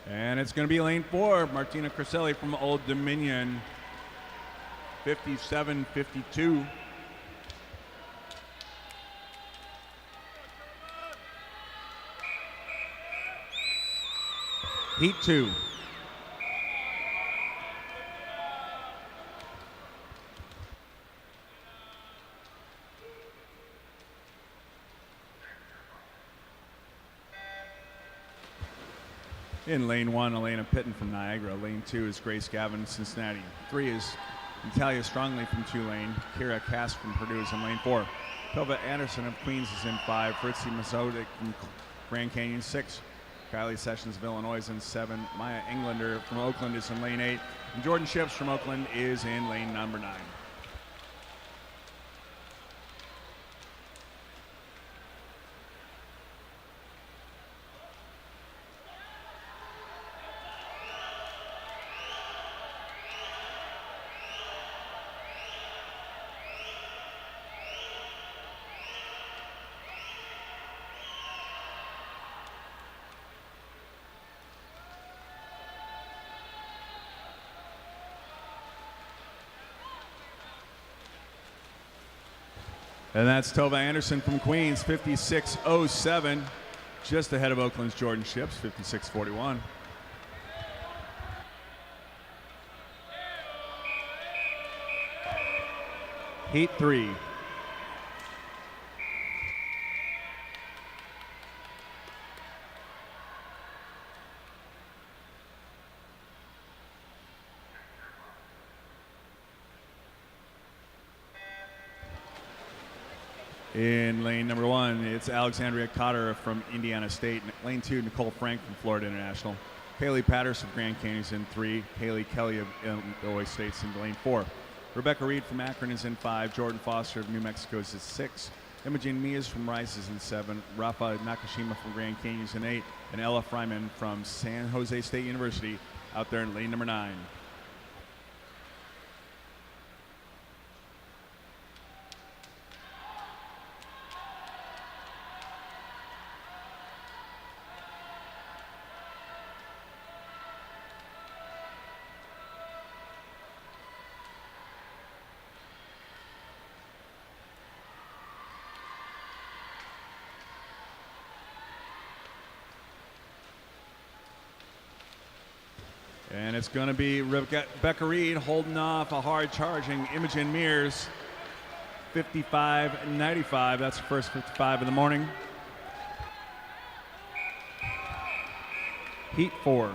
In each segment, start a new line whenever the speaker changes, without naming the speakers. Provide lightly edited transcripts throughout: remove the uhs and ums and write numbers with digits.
And it's going to be lane 4, Martina Criselli from Old Dominion, 57-52. Heat 2. In lane 1, Elena Pitton from Niagara. Lane 2 is Grace Gavin, Cincinnati. 3 is Natalia Strongly from Tulane. Kira Cass from Purdue is in lane 4. Tova Anderson of Queens is in 5. Fritzi Mazodik from Grand Canyon, 6. Kylie Sessions of Illinois is in 7. Maya Englander from Oakland is in lane 8. And Jordan Ships from Oakland is in lane number 9. And that's Tova Anderson from Queens, 56.07, just ahead of Oakland's Jordan Ships, 56.41. Heat 3. In lane number 1, it's Alexandria Cotter from Indiana State. Lane 2, Nicole Frank from Florida International. Kaylee Patterson of Grand Canyon is in 3. Haley Kelly of Illinois State is in lane 4. Rebecca Reed from Akron is in 5. Jordan Foster of New Mexico is in 6. Imogen Mias from Rice is in 7. Rafa Nakashima from Grand Canyon is in 8. And Ella Fryman from San Jose State University out there in lane number 9. And it's going to be Rebecca Reed holding off a hard charging Imogen Mears, 55.95. That's her first 55 of the morning. Heat 4.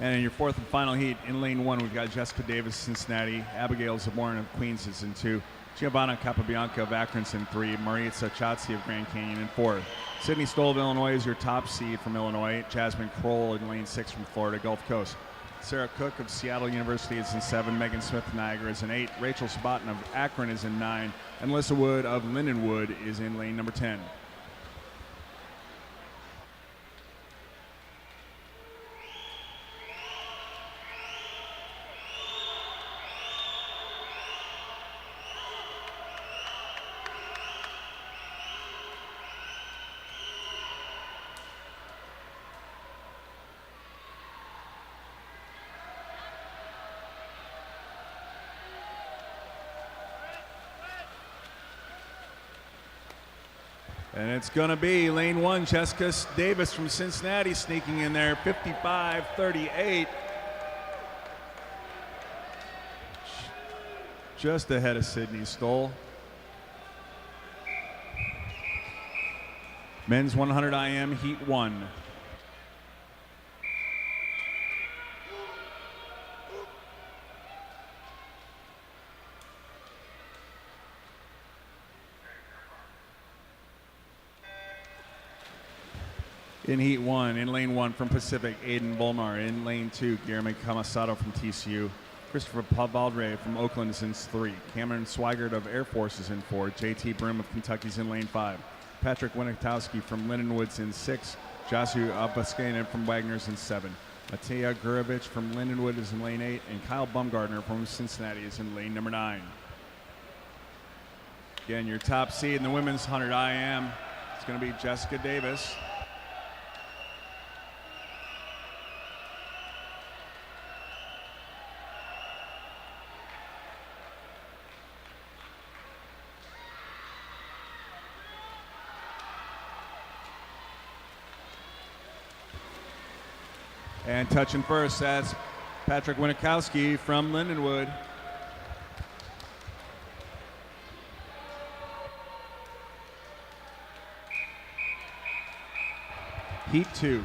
And in your fourth and final heat, in lane 1, we've got Jessica Davis, Cincinnati. Abigail Zaborn of Queens is in 2. Giovanna Capabianca of Akron's in 3. Maritza Cscaa of Grand Canyon in 4. Sydney Stoll of Illinois is your top seed from Illinois. Jasmine Kroll in lane 6 from Florida Gulf Coast. Sarah Cook of Seattle University is in 7. Megan Smith of Niagara is in 8. Rachel Sabatin of Akron is in 9. And Alyssa Wood of Lindenwood is in lane number 10. And it's going to be lane 1, Jessica Davis from Cincinnati sneaking in there, 55.38. Just ahead of Sydney Stoll. Men's 100 IM Heat 1. In Heat 1, in lane 1 from Pacific, Aiden Volmar. In lane 2, Guillermo Camasato from TCU. Christopher Pavaldre from Oakland is in 3. Cameron Swigert of Air Force is in 4. JT Broom of Kentucky is in lane 5. Patrick Winnikowski from Lindenwood's in 6. Joshua Abaskanen from Wagner's in 7. Matej Gurovich from Lindenwood is in lane 8, and Kyle Bumgardner from Cincinnati is in lane number 9. Again, your top seed in the women's 100 IM is going to be Cscaa Davis. And touching first, that's Patrick Winikowski from Lindenwood. Heat 2.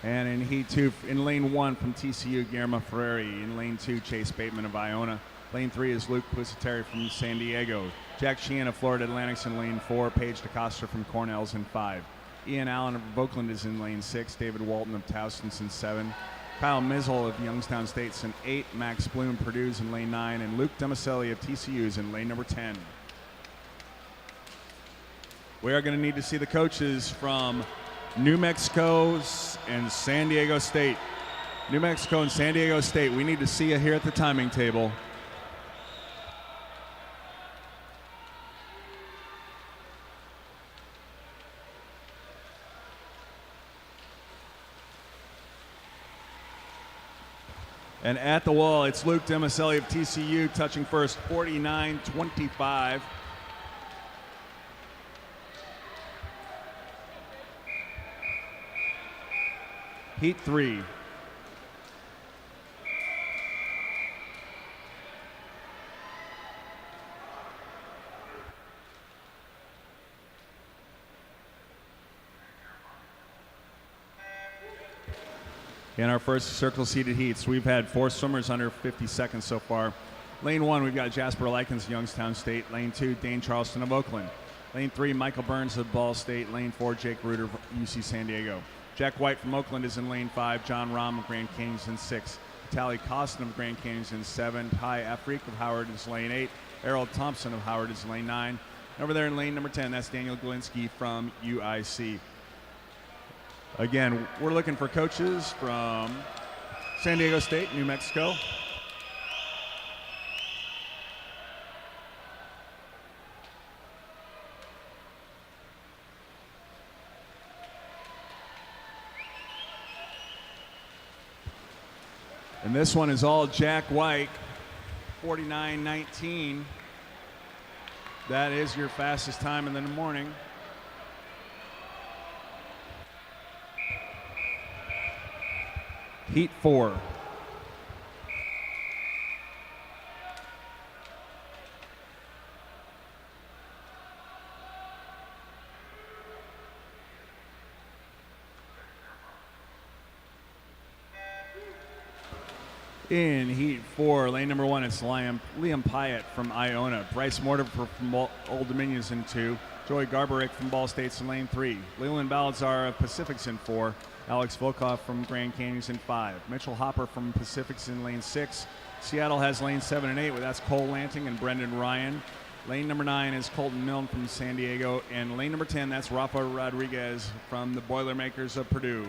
And in Heat 2, in lane 1 from TCU, Guillermo Ferreri. In lane 2, Chase Bateman of Iona. Lane 3 is Luke Pusateri from San Diego. Jack Sheehan of Florida Atlantic's in lane 4. Paige DeCosta from Cornell's in 5. Ian Allen of Oakland is in lane 6. David Walton of Towson's in 7. Kyle Mizzle of Youngstown State's in 8. Max Bloom Purdue's in lane 9. And Luke Demoselli of TCU is in lane number 10. We are going to need to see the coaches from New Mexico and San Diego State. New Mexico and San Diego State, we need to see you here at the timing table. And at the wall, it's Luke Demoselli of TCU touching first, 49-25. Heat 3. In our first circle seated heats, we've had 4 swimmers under 50 seconds so far. Lane 1, we've got Jasper Likens, Youngstown State. Lane 2, Dane Charleston of Oakland. Lane 3, Michael Burns of Ball State. Lane 4, Jake Reuter, UC San Diego. Jack White from Oakland is in lane 5. John Rahm of Grand Canyon is in 6. Tally Costin of Grand Canyon is in 7. Ty Afrique of Howard is lane 8. Errol Thompson of Howard is lane 9. Over there in lane number 10, that's Daniel Galinsky from UIC. Again, we're looking for coaches from San Diego State, New Mexico. And this one is all Jack White, 49-19. That is your fastest time in the morning. Heat 4. In Heat 4, lane number 1, it's Liam Pyatt from Iona. Bryce Mortimer from Old Dominion is in 2. Joey Garberick from Ball State's in lane 3. Leland Balazar of Pacific's in 4. Alex Volkov from Grand Canyon's in 5. Mitchell Hopper from Pacific's in lane 6. Seattle has lane 7 and 8, but that's Cole Lanting and Brendan Ryan. Lane number 9 is Colton Milne from San Diego. And lane number 10, that's Rafa Rodriguez from the Boilermakers of Purdue.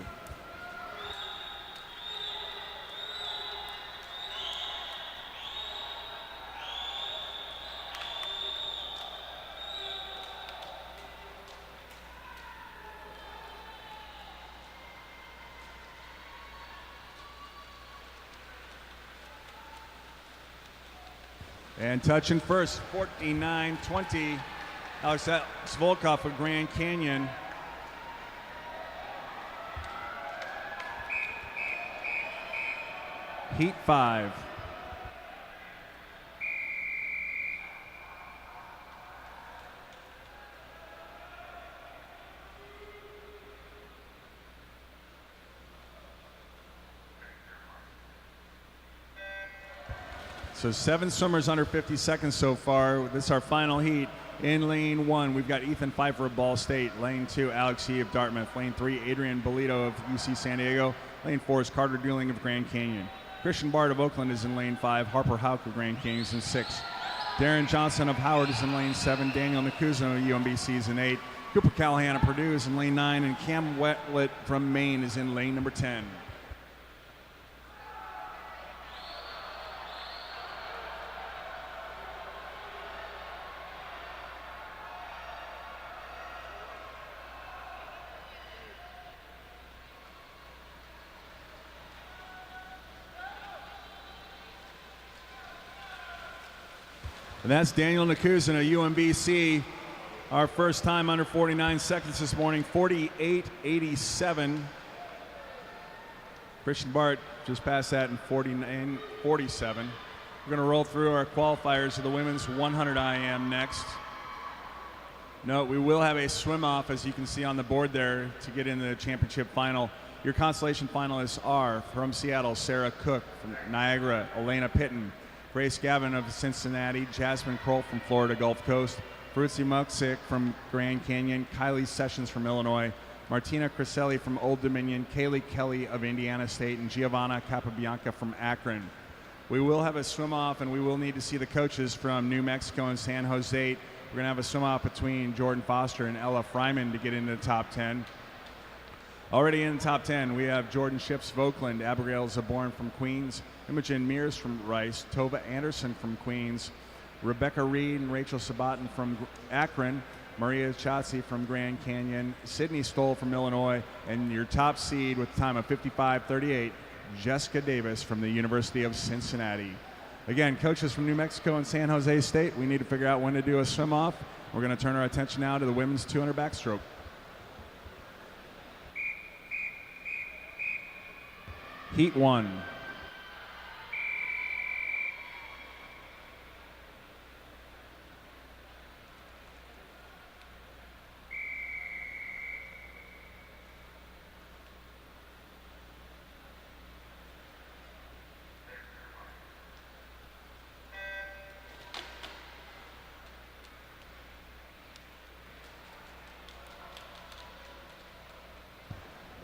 And touching first, 49-20, Alex Volkov of Grand Canyon. Heat 5. So 7 swimmers under 50 seconds so far. This is our final heat. In lane 1, we've got Ethan Pfeiffer of Ball State. Lane 2, Alex Yee of Dartmouth. Lane 3, Adrian Bolito of UC San Diego. Lane 4 is Carter Dooling of Grand Canyon. Christian Bard of Oakland is in lane 5. Harper Houck of Grand Canyon is in 6. Darren Johnson of Howard is in lane 7. Daniel Nakuza of UMBC is in 8. Cooper Callahan of Purdue is in lane 9. And Cam Wetlet from Maine is in lane number 10. And that's Daniel Nakuza of UMBC. Our first time under 49 seconds this morning, 48.87. Christian Bart just passed that in 49.47. We're going to roll through our qualifiers of the women's 100 IM next. Note, we will have a swim-off, as you can see on the board there, to get into the championship final. Your consolation finalists are from Seattle, Sarah Cook. From Niagara, Elena Pitton. Grace Gavin of Cincinnati, Jasmine Kroll from Florida Gulf Coast, Fruitzi Muxick from Grand Canyon, Kylie Sessions from Illinois, Martina Criselli from Old Dominion, Kaylee Kelly of Indiana State, and Giovanna Capabianca from Akron. We will have a swim-off, and we will need to see the coaches from New Mexico and San Jose. We're going to have a swim-off between Jordan Foster and Ella Fryman to get into the top 10. Already in the top 10, we have Jordan Ships of Oakland, Abigail Zaborn from Queens, Imogen Mears from Rice, Tova Anderson from Queens, Rebecca Reed and Rachel Sabatin from Akron, Maria Cscaa from Grand Canyon, Sydney Stoll from Illinois, and your top seed with a time of 55.38, Cscaa Davis from the University of Cincinnati. Again, coaches from New Mexico and San Jose State, we need to figure out when to do a swim-off. We're going to turn our attention now to the women's 200 backstroke. Heat 1.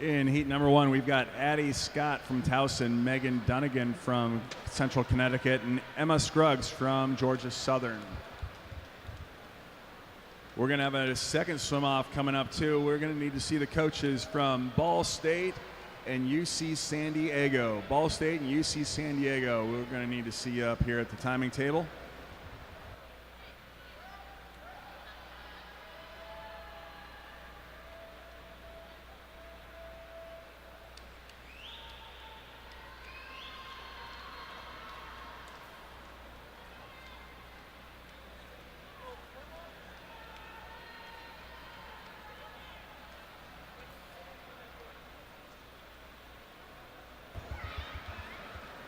In heat number 1, we've got Addie Scott from Towson, Megan Dunnigan from Central Connecticut, and Emma Scruggs from Georgia Southern. We're going to have a second swim-off coming up, too. We're going to need to see the coaches from Ball State and UC San Diego. Ball State and UC San Diego. We're going to need to see up here at the timing table.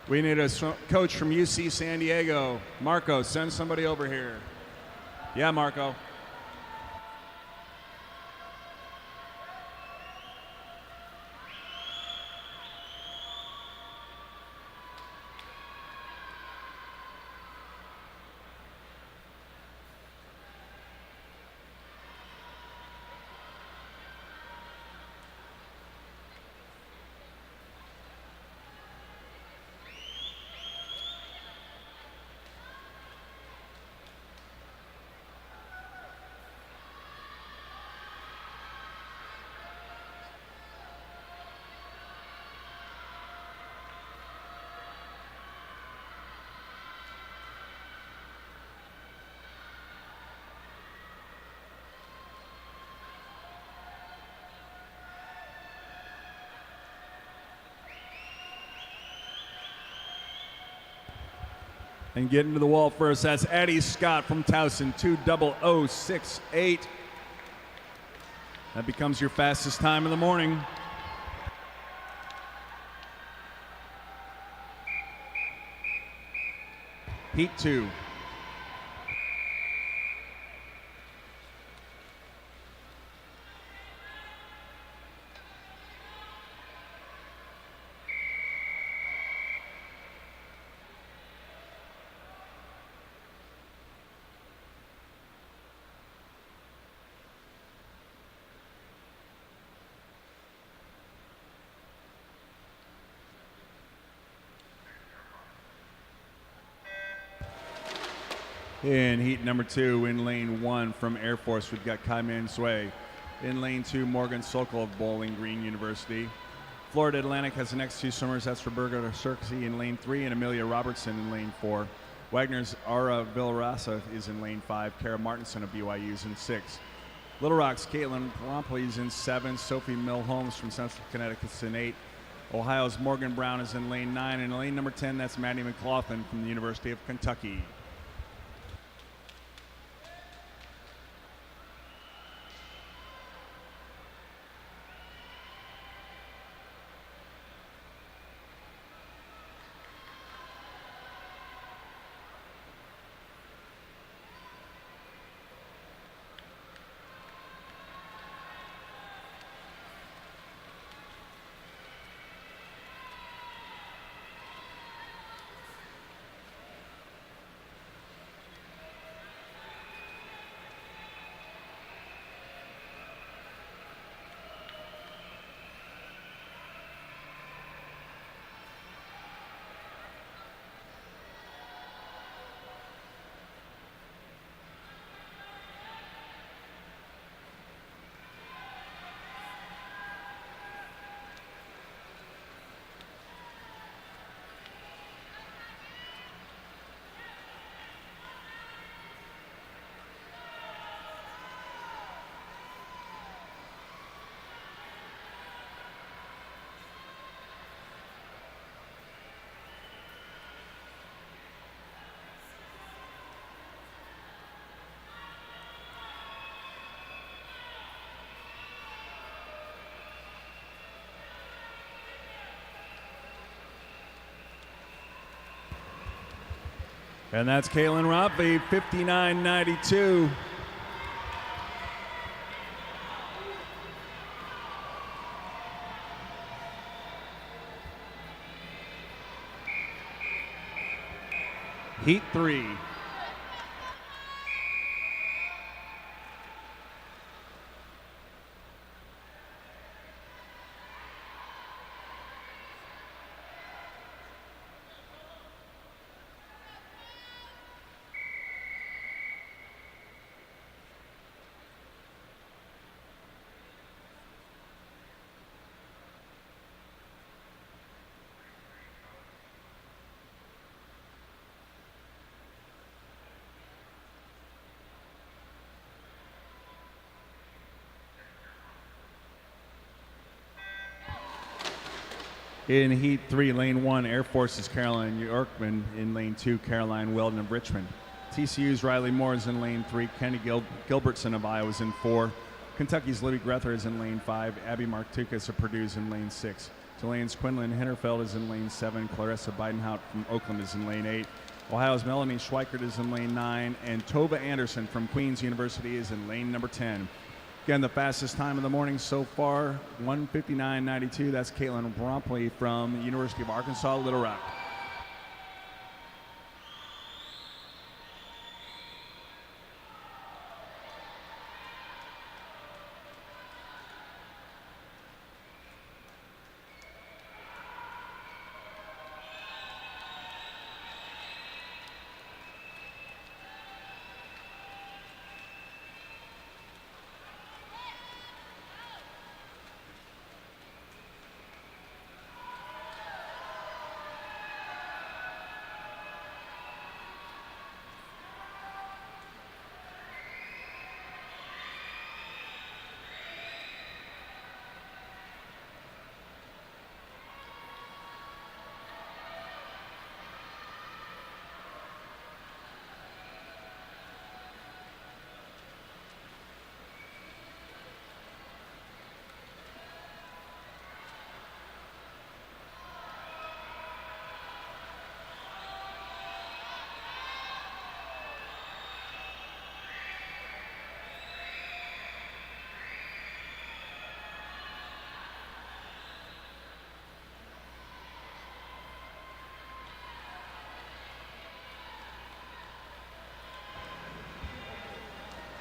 We need a coach from UC San Diego. Marco, send somebody over here. Yeah, Marco. And getting to the wall first, that's Addie Scott from Towson, 2:00.68. That becomes your fastest time of the morning. Heat 2. In heat number 2, in lane 1 from Air Force, we've got Kai Man Sui. In lane 2, Morgan Sokol of Bowling Green University. Florida Atlantic has the next 2 swimmers. That's Roberta Circasi in lane 3 and Amelia Robertson in lane 4. Wagner's Ara Villarasa is in lane 5. Kara Martinson of BYU is in 6. Little Rock's Caitlin Brompley is in 7. Sophie Mill-Holmes from Central Connecticut is in 8. Ohio's Morgan Brown is in lane 9. And in lane number 10, that's Maddie McLaughlin from the University of Kentucky. And that's Caitlin Rompey, 59.92. Heat 3. In Heat 3, Lane 1, Air Force's Caroline Yorkman. In Lane 2, Caroline Weldon of Richmond. TCU's Riley Moore is in Lane 3. Kenny Gilbertson of Iowa is in 4. Kentucky's Libby Grether is in Lane 5. Abby Martukas of Purdue is in Lane 6. Tulane's Quinlan Hinterfeld is in Lane 7. Clarissa Bidenhout from Oakland is in Lane 8. Ohio's Melanie Schweikert is in Lane 9. And Tova Anderson from Queens University is in lane number 10. Again, the fastest time of the morning so far, 1:59.92. That's Caitlin Brompley from the University of Arkansas, Little Rock.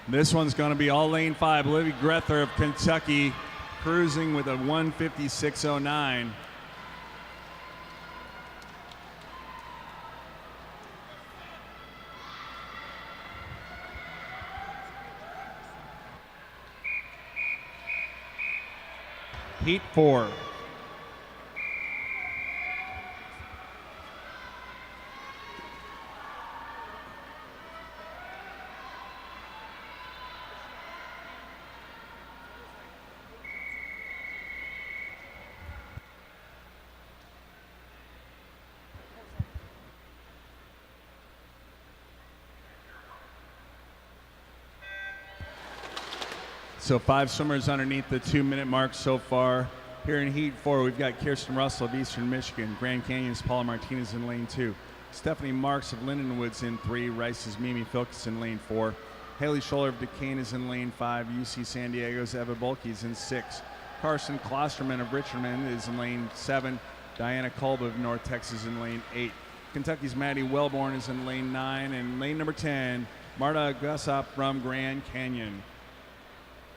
This one's going to be all lane 5. Libby Grether of Kentucky cruising with a 1:56.09. Heat 4. So 5 swimmers underneath the 2-minute mark so far. Here in Heat 4, we've got Kirsten Russell of Eastern Michigan, Grand Canyon's Paula Martinez in lane 2, Stephanie Marks of Lindenwoods in 3, Rice's Mimi Filkes in lane 4, Haley Scholler of Duquesne is in lane 5, UC San Diego's Eva Bulke is in 6, Carson Klosterman of Richmond is in lane 7, Diana Kolb of North Texas in lane 8, Kentucky's Maddie Wellborn is in lane 9, and lane number 10, Marta Gussop from Grand Canyon.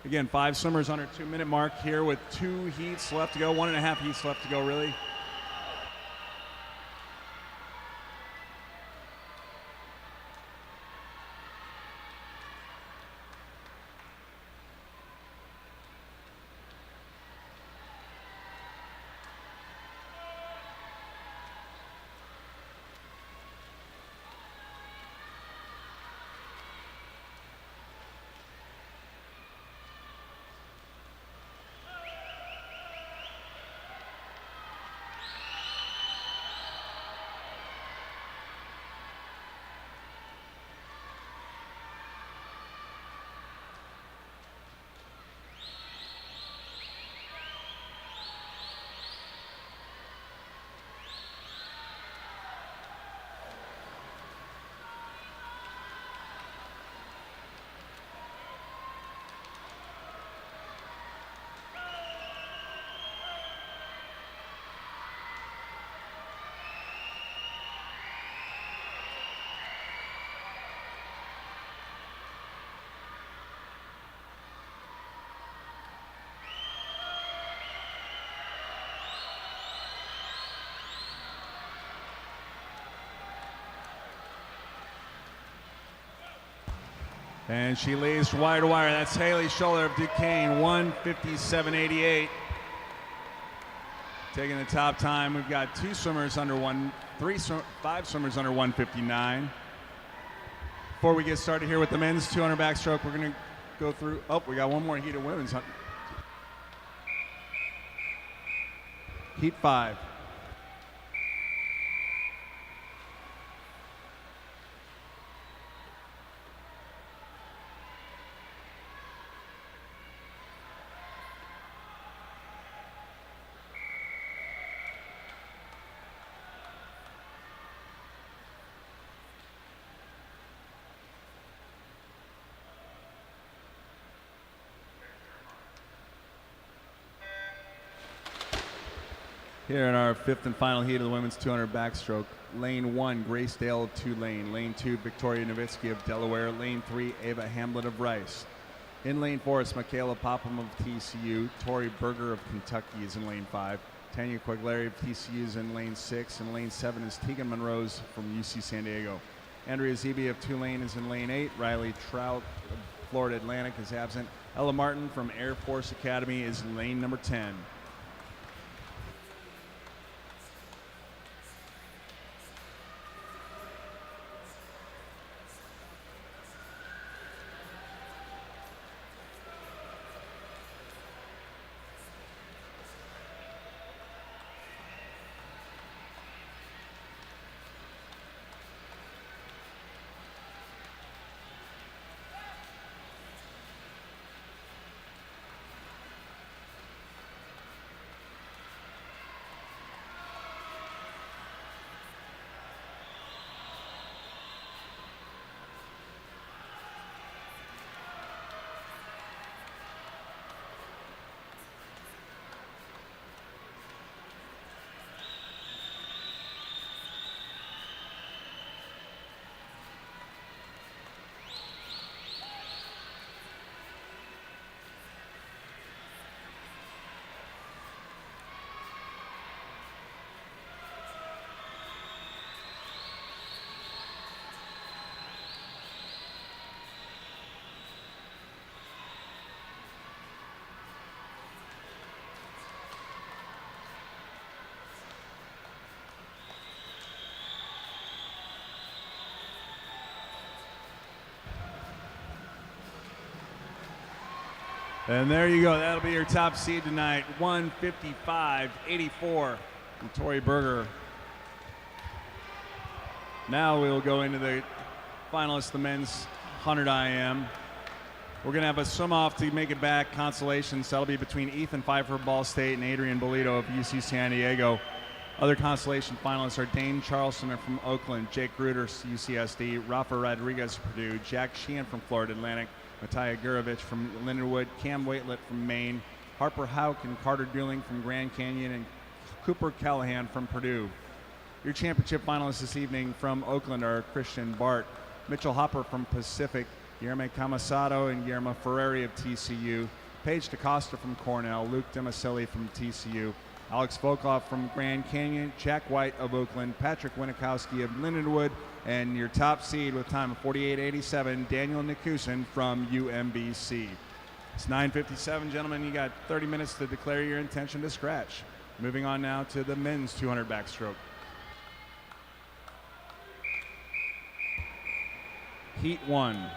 Again, 5 swimmers under 2-minute mark here with 2 heats left to go, 1.5 heats left to go, really. And she lays wire to wire. That's Haley Scholler of Duquesne, 1:57.88. Taking the top time. We've got 5 swimmers under 1:59. Before we get started here with the men's 200 backstroke, we're going to go through. Oh, we got one more heat of women's. Heat 5. Here in our 5th and final heat of the women's 200 backstroke, lane 1, Grace Dale of Tulane, lane 2, Victoria Nowitzki of Delaware, lane 3, Ava Hamlet of Rice. In lane 4, it's Michaela Popham of TCU, Tori Berger of Kentucky is in lane 5, Tanya Quaglieri of TCU is in lane 6, and lane 7 is Tegan Monrose from UC San Diego. Andrea Zeeby of Tulane is in lane 8, Riley Trout of Florida Atlantic is absent, Ella Martin from Air Force Academy is in lane number 10. And there you go. That'll be your top seed tonight. 155-84 from Tori Berger. Now we'll go into the finalists, the men's 100 IM. We're going to have a swim off to make it back. Consolations. That'll be between Ethan Pfeiffer of Ball State and Adrian Bolito of UC San Diego. Other consolation finalists are Dane Charleston from Oakland, Jake Ruder, UCSD, Rafa Rodriguez from Purdue, Jack Sheehan from Florida Atlantic, Matija Gurovich from Lindenwood, Cam Waitlet from Maine, Harper Hauk and Carter Dooling from Grand Canyon, and Cooper Callahan from Purdue. Your championship finalists this evening from Oakland are Christian Bart, Mitchell Hopper from Pacific, Guillermo Camasato and Guillermo Ferreri of TCU, Paige DeCosta from Cornell, Luke Demasili from TCU, Alex Volkov from Grand Canyon, Jack White of Oakland, Patrick Winikowski of Lindenwood, and your top seed with time of 48.87, Daniel Nikusin from UMBC. It's 9:57, gentlemen. You got 30 minutes to declare your intention to scratch. Moving on now to the men's 200 backstroke. Heat 1.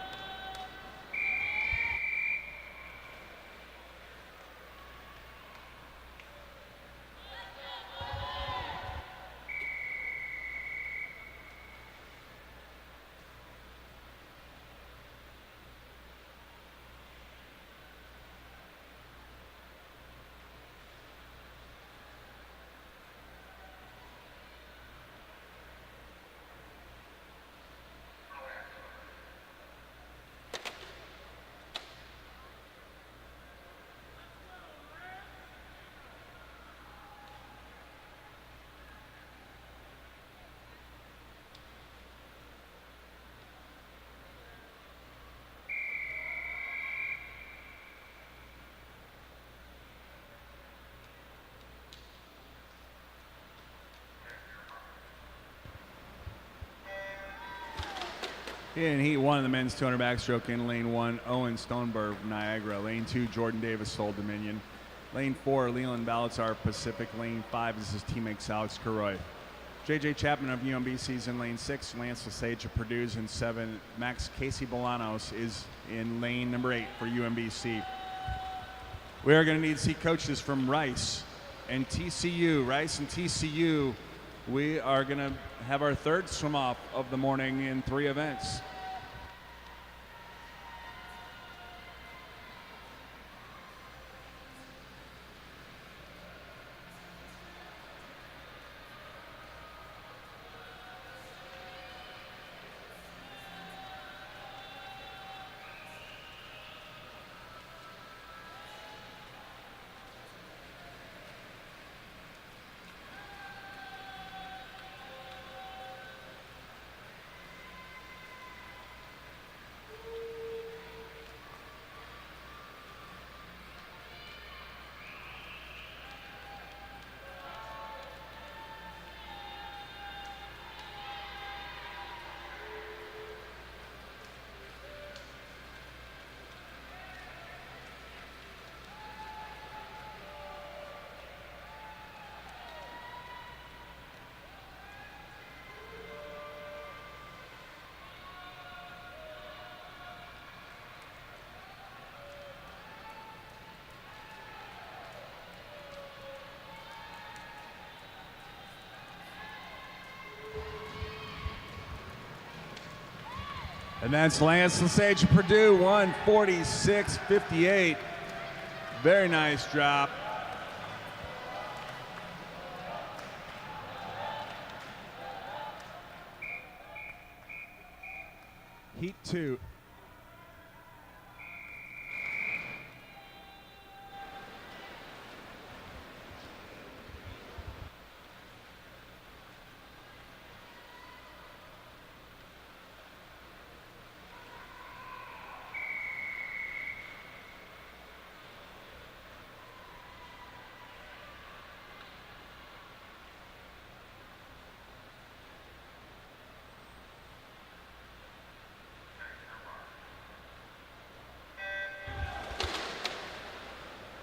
In Heat 1 of the men's 200 backstroke, in Lane 1, Owen Stoneberg from Niagara. Lane 2, Jordan Davis, Old Dominion. Lane 4, Leland Balatzar, Pacific. Lane 5 is his teammates Alex Kuroy. J.J. Chapman of UMBC is in Lane 6. Lance Lesage of Purdue's in 7. Max Casey Bolanos is in lane number 8 for UMBC. We are going to need to see coaches from Rice and TCU. Rice and TCU, we are going to have our third swim off of the morning in 3 events. And that's Lance Lesage of Purdue, 146.58. Very nice drop. Heat 2.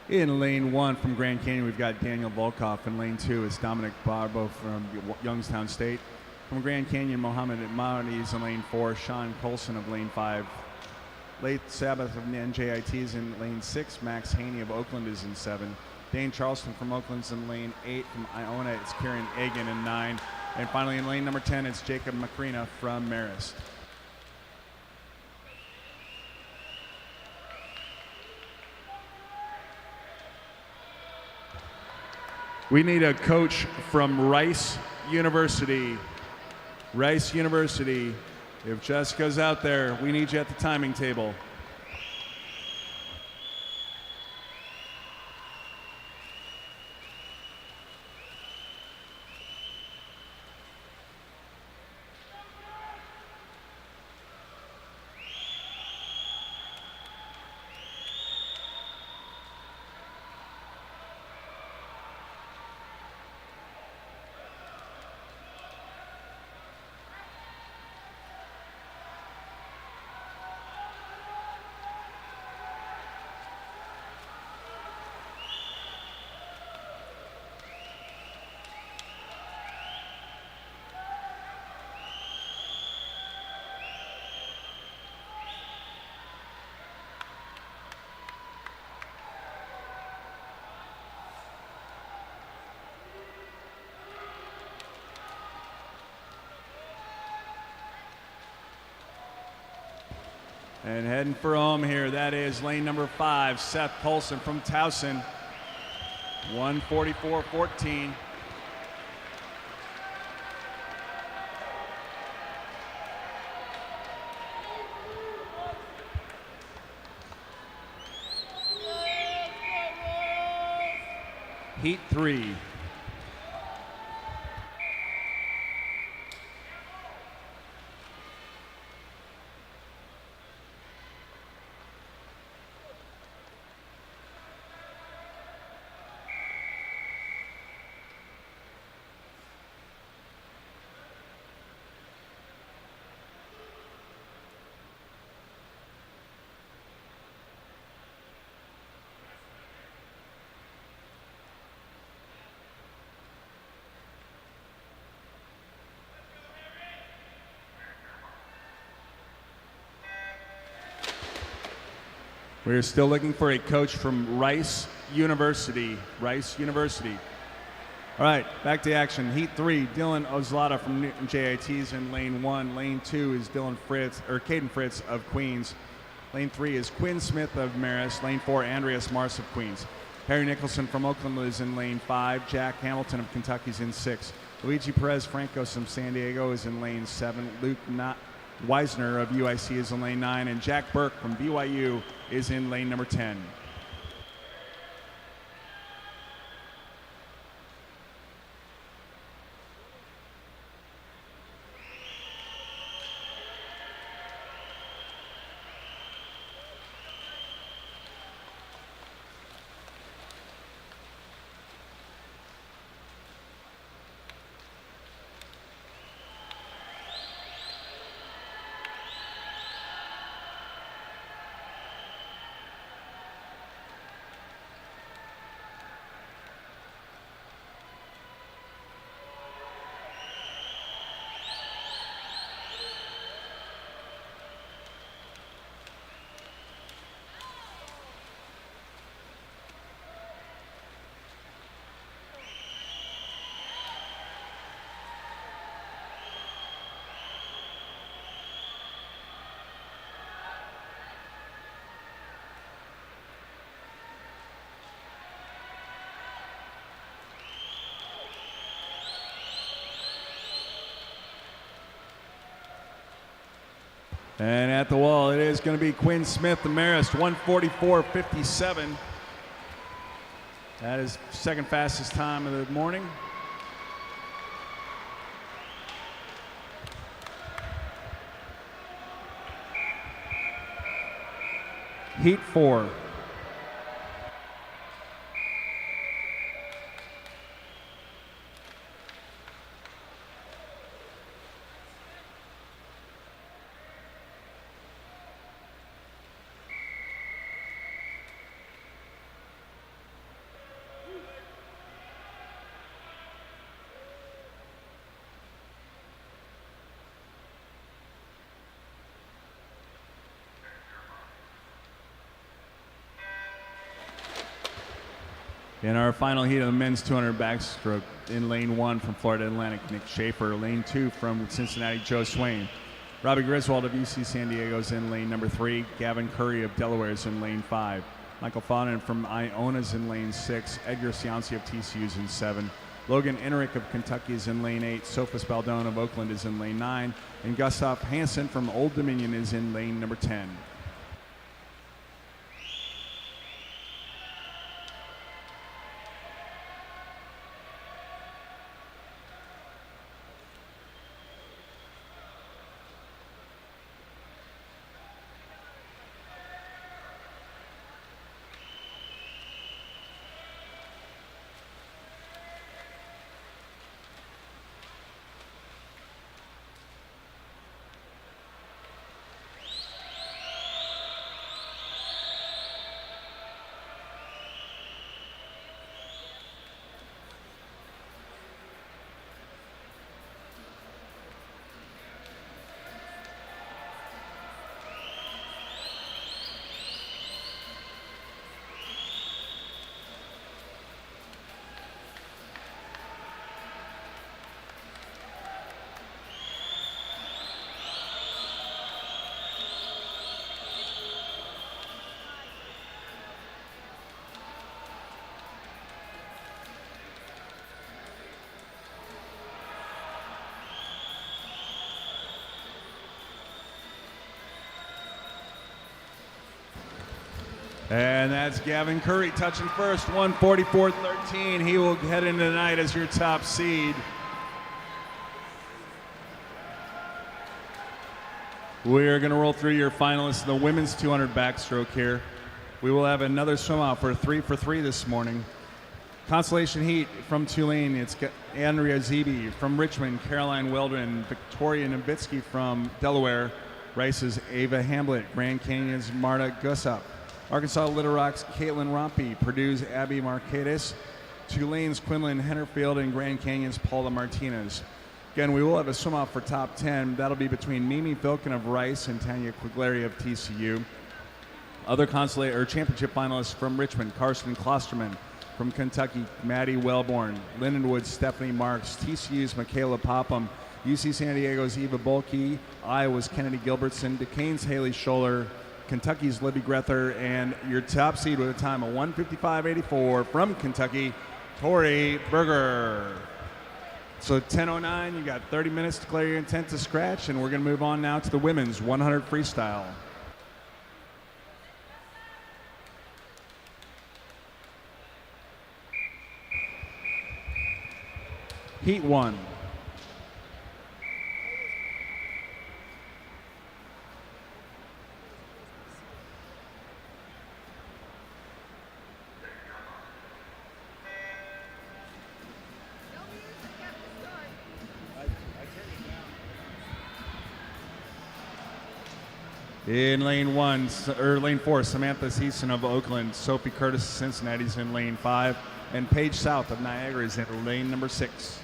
In lane 1 from Grand Canyon, we've got Daniel Volkov. In lane 2 is Dominic Barbo from Youngstown State. From Grand Canyon, Mohammed Mahdi's in lane 4. Sean Colson of lane 5. Late Sabbath of NJIT is in lane 6. Max Haney of Oakland is in 7. Dane Charleston from Oakland's in lane 8. From Iona, it's Kieran Egan in 9. And finally in lane number 10, it's Jacob Macrina from Marist. We need a coach from Rice University. Rice University. If Jessica's out there, we need you at the timing table. And heading for home here, that is lane number 5, Seth Polson from Towson. 1:44.14. Heat 3. We're still looking for a coach from Rice University. Rice University. All right, back to action. Heat 3, Dylan Ozlata from Newton JIT's in lane 1. Lane 2 is Caden Fritz of Queens. Lane 3 is Quinn Smith of Marist. Lane 4, Andreas Mars of Queens. Harry Nicholson from Oakland is in lane 5. Jack Hamilton of Kentucky is in 6. Luigi Perez Francos from San Diego is in lane 7. Luke Weisner of UIC is in lane 9, and Jack Burke from BYU is in lane number 10. And at the wall, it is going to be Quinn Smith, the Marist, 1:44.57. That is second fastest time of the morning. Heat 4. In our final heat of the men's 200 backstroke, in lane 1 from Florida Atlantic, Nick Schaefer. Lane 2 from Cincinnati, Joe Swain. Robbie Griswold of UC San Diego is in lane number 3. Gavin Curry of Delaware is in lane 5. Michael Faunen from Iona is in lane 6. Edgar Cianci of TCU is in 7. Logan Enrick of Kentucky is in lane 8. Sophus Baldone of Oakland is in lane 9. And Gustav Hansen from Old Dominion is in lane number 10. And that's Gavin Curry touching first, 1:44.13. He will head into the night as your top seed. We're going to roll through your finalists in the women's 200 backstroke here. We will have another swim out for 3 for 3 this morning. Consolation heat from Tulane, it's Andrea Zeeby. From Richmond, Caroline Weldon. Victoria Nowitzki from Delaware. Rice's Ava Hamblett. Grand Canyon's Marta Gussup. Arkansas Little Rock's Caitlin Rompey. Purdue's Abby Marquez. Tulane's Quinlan Hennerfield, and Grand Canyon's Paula Martinez. Again, we will have a swim-off for top 10. That'll be between Mimi Filkin of Rice and Tanya Quigleri of TCU. Other championship finalists from Richmond, Carson Klosterman. From Kentucky, Maddie Wellborn. Lindenwood's Stephanie Marks. TCU's Michaela Popham. UC San Diego's Eva Bulkey. Iowa's Kennedy Gilbertson. Duquesne's Haley Scholler. Kentucky's Libby Grether, and your top seed with a time of 1:55.84 from Kentucky, Tori Berger. So 10:09, you got 30 minutes to declare your intent to scratch, and we're going to move on now to the women's 100 freestyle. Heat 1. In lane 4, Samantha Season of Oakland. Sophie Curtis of Cincinnati's in lane 5. And Paige South of Niagara is in lane number 6.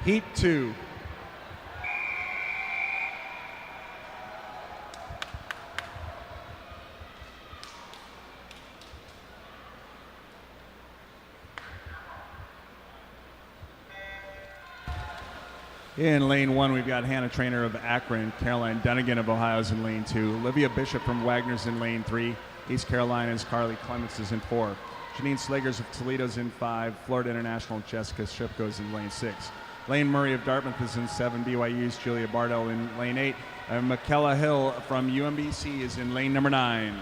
Heat 2. In lane 1, we've got Hannah Trainer of Akron. Caroline Dunnigan of Ohio's in lane 2. Olivia Bishop from Wagner's in lane 3. East Carolina's Carly Clements is in 4. Janine Slagers of Toledo's in 5. Florida International Jessica Shipko is in lane 6. Lane Murray of Dartmouth is in 7. BYU's Julia Bardell in lane 8. And McKella Hill from UMBC is in lane number 9.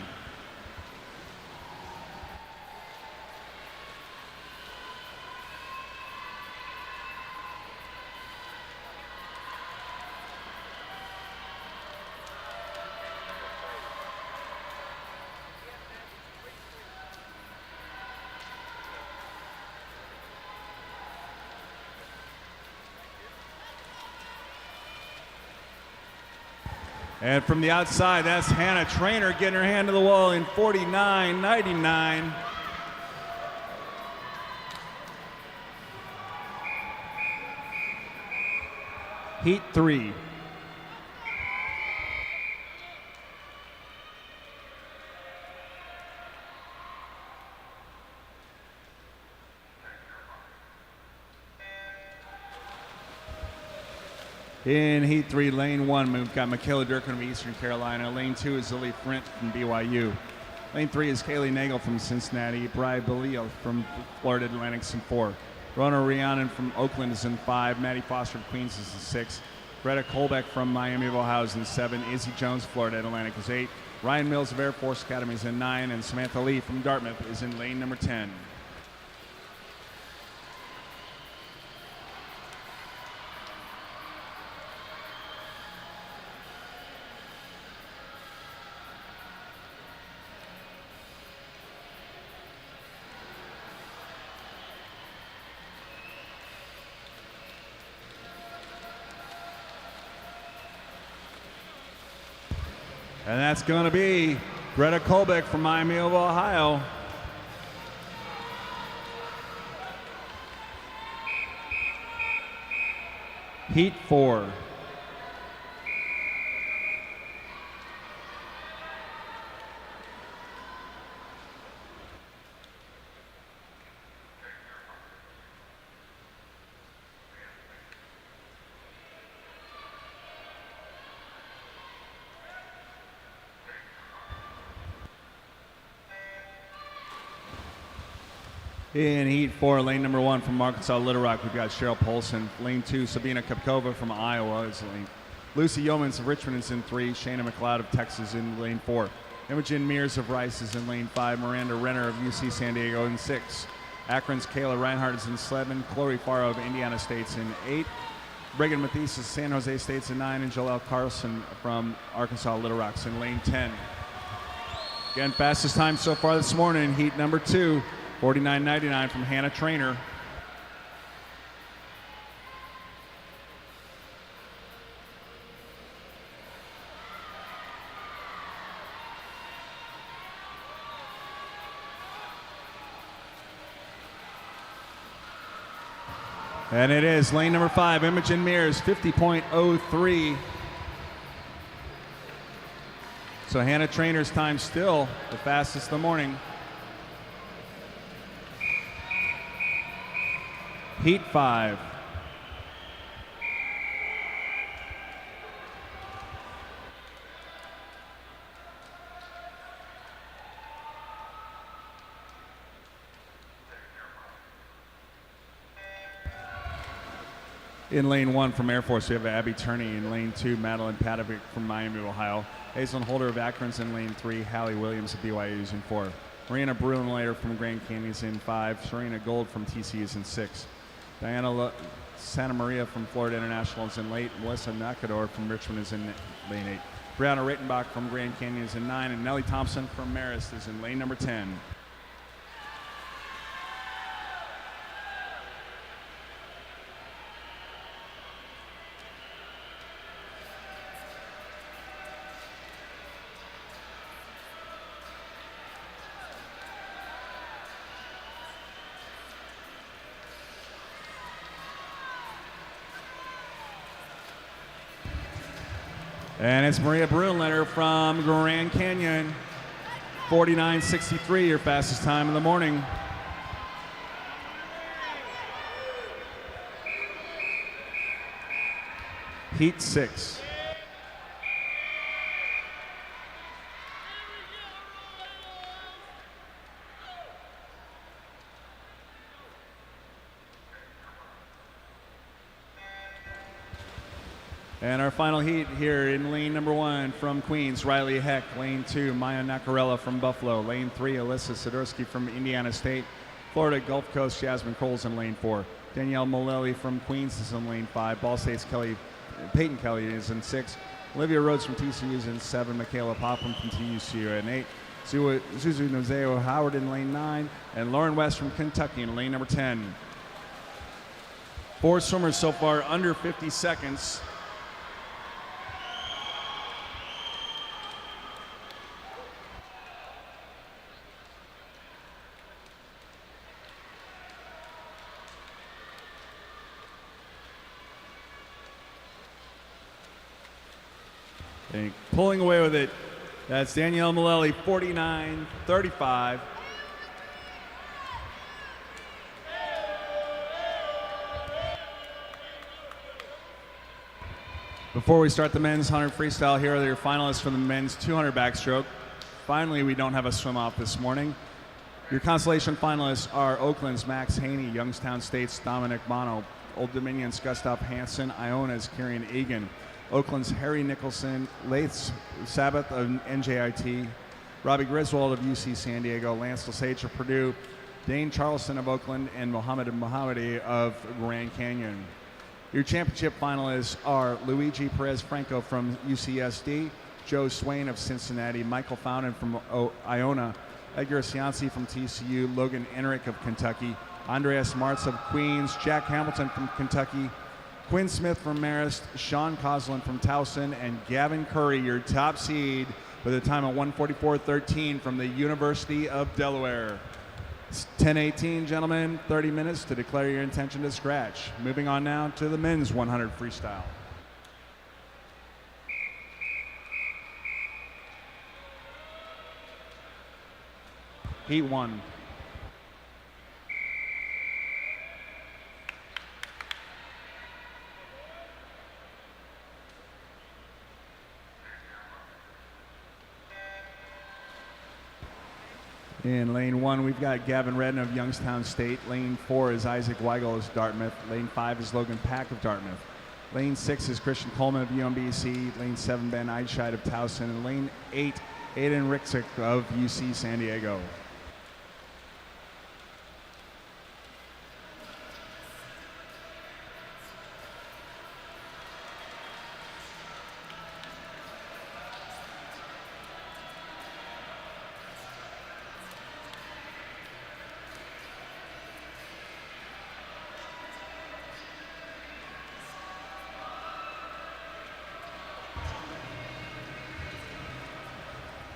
And from the outside, that's Hannah Trainer getting her hand to the wall in 49.99. Heat 3. In Heat 3, Lane 1, we've got Michaela Durkin from Eastern Carolina. Lane 2 is Lily Frint from BYU. Lane 3 is Kaylee Nagel from Cincinnati. Bri Belio from Florida Atlantic's in 4. Rona Rhiannon from Oakland is in 5. Maddie Foster from Queens is in 6. Greta Kolbeck from Miami of Ohio is in 7. Izzy Jones, Florida Atlantic is 8. Ryan Mills of Air Force Academy is in 9. And Samantha Lee from Dartmouth is in lane number 10. And that's going to be Greta Kolbeck from Miami of Ohio. Heat 4. In Heat 4, lane number 1 from Arkansas Little Rock, we've got Cheryl Polson. Lane 2, Sabina Kopkova from Iowa is lane. Lucy Yeomans of Richmond is in 3. Shayna McLeod of Texas in lane 4. Imogen Mears of Rice is in lane 5. Miranda Renner of UC San Diego in 6. Akron's Kayla Reinhardt is in 7. Chloe Faro of Indiana State's in 8. Reagan Mathies of San Jose State's in 9. And Joelle Carlson from Arkansas Little Rock's in lane 10. Again, fastest time so far this morning, Heat number 2. 49.99 from Hannah Trainer. And it is lane number 5, Imogen Mears, 50.03. So Hannah Trainer's time still the fastest of the morning. Heat 5. In lane 1 from Air Force, we have Abby Turney. In lane 2, Madeline Padovic from Miami, Ohio. Hazelyn Holder of Akron's in lane 3. Hallie Williams of BYU is in 4. Marina Bruin-Later from Grand Canyon is in 5. Serena Gold from TC is in 6. Diana Santa Maria from Florida International is in late. Melissa Nakador from Richmond is in lane 8. Brianna Rittenbach from Grand Canyon is in 9. And Nellie Thompson from Marist is in lane number 10. And it's Maria Bruin-Leonard from Grand Canyon, 49.63, your fastest time of the morning. Heat 6. And our final heat here in lane number 1 from Queens, Riley Heck. Lane 2, Maya Nacarella from Buffalo. Lane 3, Alyssa Sidorsky from Indiana State. Florida Gulf Coast, Jasmine Coles in lane 4. Danielle Molelli from Queens is in lane 5. Ball State's Peyton Kelly is in 6. Olivia Rhodes from TCU is in 7. Michaela Popham from TCU in 8. Suzu Nozeo Howard in lane 9. And Lauren West from Kentucky in lane number 10. 4 swimmers so far under 50 seconds. And pulling away with it, that's Danielle Malelli, 49-35. Before we start the men's 100 freestyle, here are your finalists for the men's 200 backstroke. Finally, we don't have a swim off this morning. Your consolation finalists are Oakland's Max Haney, Youngstown State's Dominic Bono, Old Dominion's Gustav Hansen, Iona's Kieran Egan, Oakland's Harry Nicholson, Lath's Sabbath of NJIT, Robbie Griswold of UC San Diego, Lance Lesage of Purdue, Dane Charleston of Oakland, and Mohammed Mohammadi of Grand Canyon. Your championship finalists are Luigi Perez Franco from UCSD, Joe Swain of Cincinnati, Michael Fountain from Iona, Edgar Cianci from TCU, Logan Enrick of Kentucky, Andreas Martz of Queens, Jack Hamilton from Kentucky, Quinn Smith from Marist, Sean Coslin from Towson, and Gavin Curry, your top seed, with a time of 1:44.13 from the University of Delaware. It's 10:18, gentlemen, 30 minutes to declare your intention to scratch. Moving on now to the men's 100 freestyle. Heat 1. In lane 1, we've got Gavin Redden of Youngstown State. Lane 4 is Isaac Weigel of Dartmouth. Lane 5 is Logan Pack of Dartmouth. Lane 6 is Christian Coleman of UMBC. Lane 7, Ben Eidscheid of Towson. And lane 8, Aiden Rixick of UC San Diego.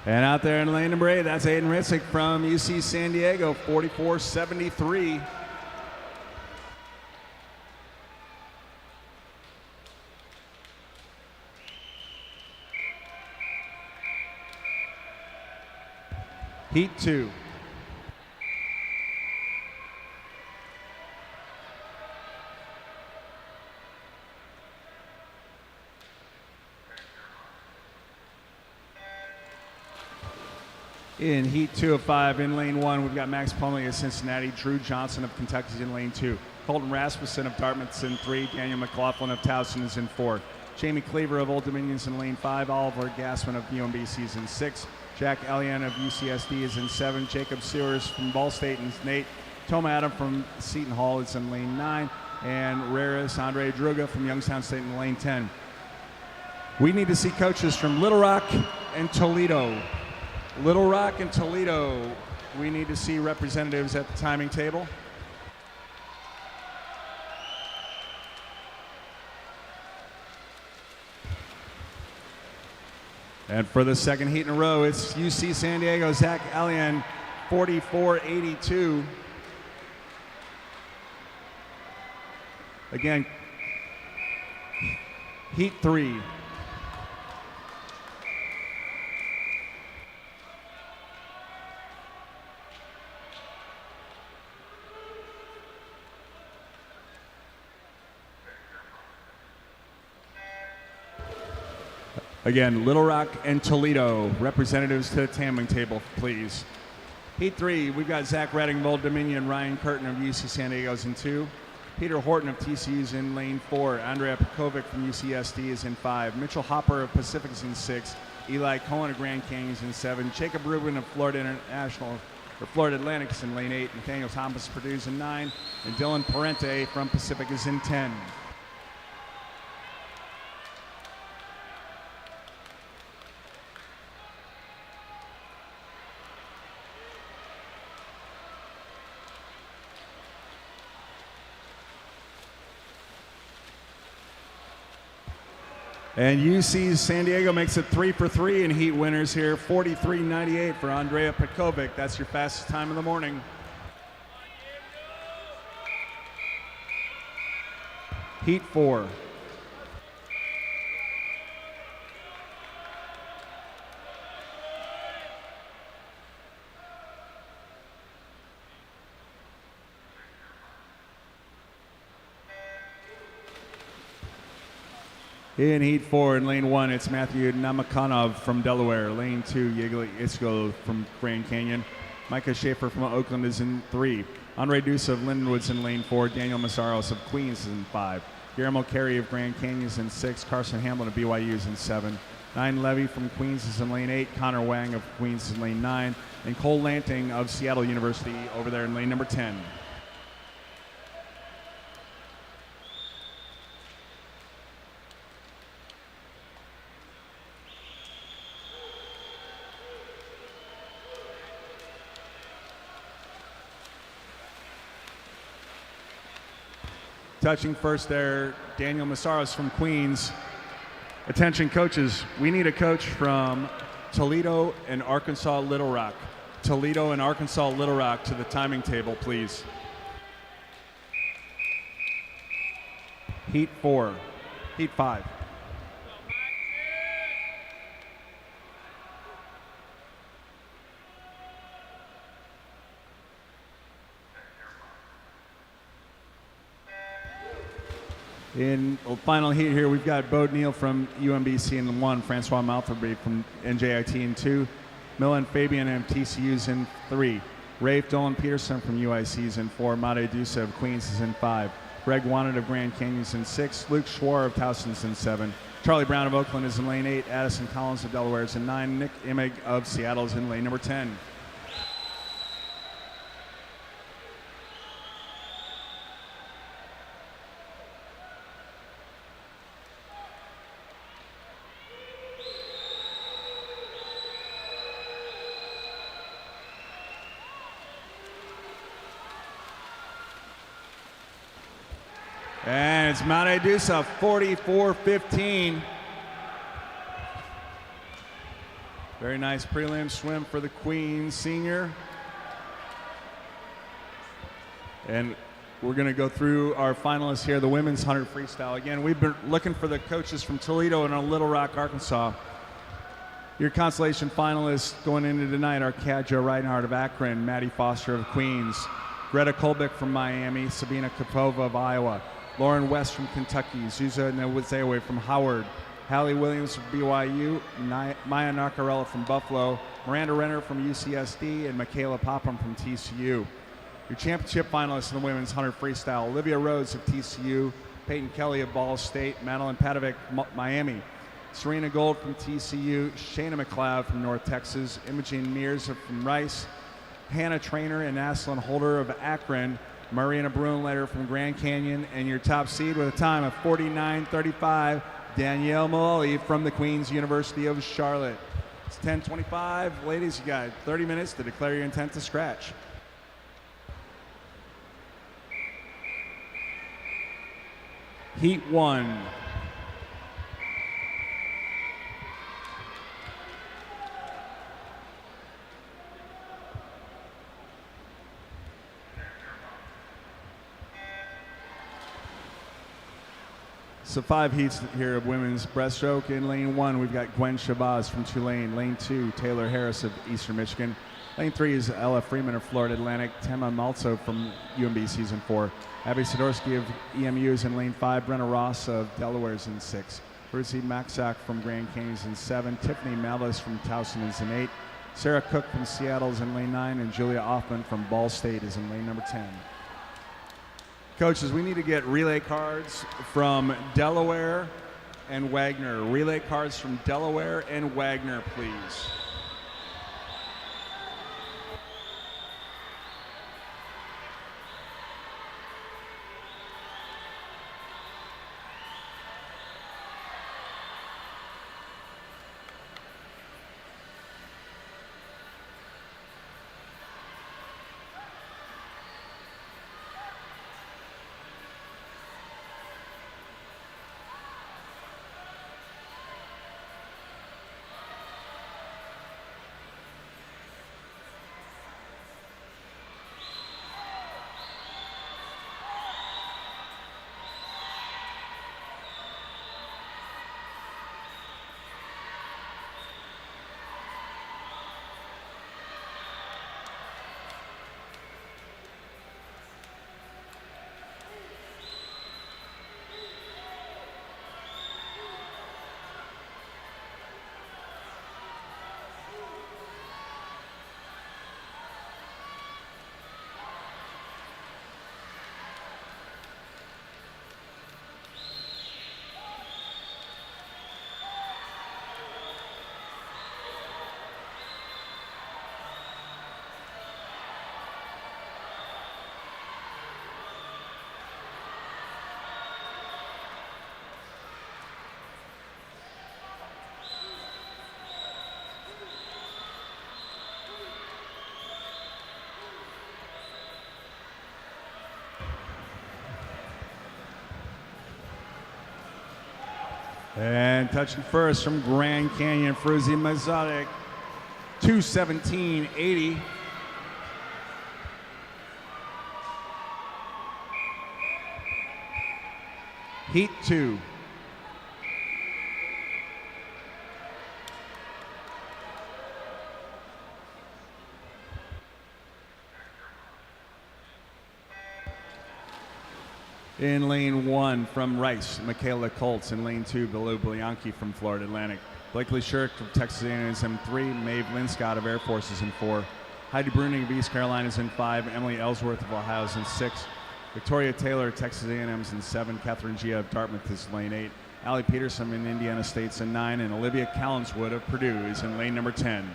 And out there in lane number 8, that's Aiden Rixick from UC San Diego, 44.73. Heat 2. In Heat 2 of 5, in lane 1, we've got Max Plumley of Cincinnati, Drew Johnson of Kentucky is in lane 2, Colton Rasmussen of Dartmouth is in 3, Daniel McLaughlin of Towson is in 4, Jamie Cleaver of Old Dominion is in lane 5, Oliver Gassman of UMBC is in 6, Jack Elian of UCSD is in 7, Jacob Sewers from Ball State is in 8, Toma Adam from Seton Hall is in lane 9, and Raris Andre Druga from Youngstown State in lane 10. We need to see coaches from Little Rock and Toledo. Little Rock and Toledo, we need to see representatives at the timing table. And for the second heat in a row, it's UC San Diego, Zach Allian, 44.82. Again, heat 3. Again, Little Rock and Toledo, representatives to the timing table, please. Heat 3, we've got Zach Redding of Old Dominion, Ryan Curtin of UC San Diego's in 2, Peter Horton of TCU's in lane 4, Andrea Pekovic from UCSD is in 5, Mitchell Hopper of Pacific is in 6, Eli Cohen of Grand Canyon is in 7, Jacob Rubin of Florida International, or Florida Atlantic is in lane 8, Nathaniel Thomas of Purdue is in 9, and Dylan Parente from Pacific is in 10. And UC San Diego makes it 3 for 3 in heat winners here, 43.98 for Andrea Pekovic. That's your fastest time of the morning. Heat 4. In Heat 4, in Lane 1, it's Matthew Namakanov from Delaware. Lane 2, Yegli Isko from Grand Canyon. Micah Schaefer from Oakland is in 3. Andre Dusa of Lindenwood's in Lane 4. Daniel Masaros of Queens is in 5. Guillermo Carey of Grand Canyon is in 6. Carson Hamlin of BYU is in 7. 9 Levy from Queens is in Lane 8. Connor Wang of Queens is in Lane 9. And Cole Lanting of Seattle University over there in lane number 10. Touching first there, Daniel Masaros from Queens. Attention coaches, we need a coach from Toledo and Arkansas Little Rock. Toledo and Arkansas Little Rock to the timing table, please. Heat 4, Heat 5. In the final heat here, we've got Bode Neal from UMBC in 1, Francois Maltherby from NJIT in 2, Milan Fabian of TCU's in 3, Rafe Dolan Peterson from UIC's in 4, Made Dusa of Queens is in 5, Greg Wanted of Grand Canyon's in 6, Luke Schwar of Towson's in 7, Charlie Brown of Oakland is in lane 8, Addison Collins of Delaware is in 9, Nick Imig of Seattle is in lane number 10. And it's Made Dusa, 44-15. Very nice prelim swim for the Queen senior. And we're going to go through our finalists here, the women's 100 freestyle. Again, we've been looking for the coaches from Toledo and Little Rock, Arkansas. Your consolation finalists going into tonight are Kadja Reinhardt of Akron, Maddie Foster of Queens, Greta Kolbick from Miami, Sabina Kopova of Iowa, Lauren West from Kentucky, Zuza Nwazewe from Howard, Hallie Williams from BYU, Maya Nacarella from Buffalo, Miranda Renner from UCSD, and Michaela Popham from TCU. Your championship finalists in the women's 100 freestyle, Olivia Rhodes of TCU, Peyton Kelly of Ball State, Madeline Padovic, Miami, Serena Gold from TCU, Shayna McLeod from North Texas, Imogen Mears from Rice, Hannah Trainer and Aslan Holder of Akron, Mariana Brunleiter from Grand Canyon, and your top seed with a time of 49:35, Danielle Malali from the Queen's University of Charlotte. It's 10:25. Ladies, you got 30 minutes to declare your intent to scratch. Heat 1. So 5 heats here of women's breaststroke. In lane 1, we've got Gwen Shabazz from Tulane. Lane 2, Taylor Harris of Eastern Michigan. Lane 3 is Ella Freeman of Florida Atlantic. Tema Malzo from UMB season 4. Abby Sidorsky of EMU is in lane 5. Brenna Ross of Delaware is in 6. Brucey Maxack from Grand Canyon is in 7. Tiffany Malis from Towson is in 8. Sarah Cook from Seattle is in lane 9. And Julia Offman from Ball State is in lane number 10. Coaches, we need to get relay cards from Delaware and Wagner. Relay cards from Delaware and Wagner, please. And touching first from Grand Canyon, Fruzi Mazotic, 2:17.80. Heat 2. In lane 1 from Rice, Michaela Colts. In lane 2, Bilou Bianchi from Florida Atlantic. Blakely Shirk from Texas A&M is in 3. Maeve Linscott of Air Force is in 4. Heidi Bruning of East Carolina is in 5. Emily Ellsworth of Ohio is in 6. Victoria Taylor of Texas A&M is in 7. Catherine Gia of Dartmouth is lane 8. Allie Peterson in Indiana State's in 9. And Olivia Callenswood of Purdue is in lane number 10.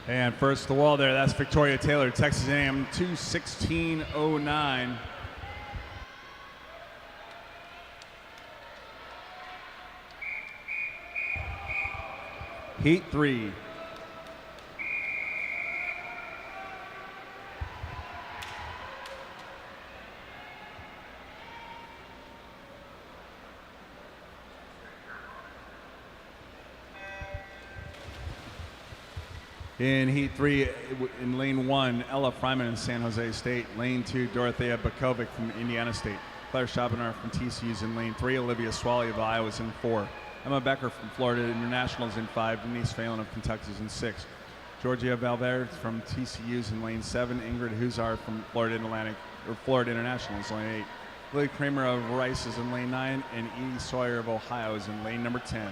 And first the wall there, that's Victoria Taylor, Texas A&M, 2:16.09. Heat 3. In Heat 3, in lane 1, Ella Fryman in San Jose State. Lane 2, Dorothea Bakovic from Indiana State. Claire Schopenhauer from TCU's in lane 3. Olivia Swally of Iowa is in 4. Emma Becker from Florida International is in 5. Denise Phelan of Kentucky is in 6. Georgia Valverde from TCU's in lane 7. Ingrid Huzar from Florida International is in lane 8. Lily Kramer of Rice is in lane 9. And Edie Sawyer of Ohio is in lane number 10.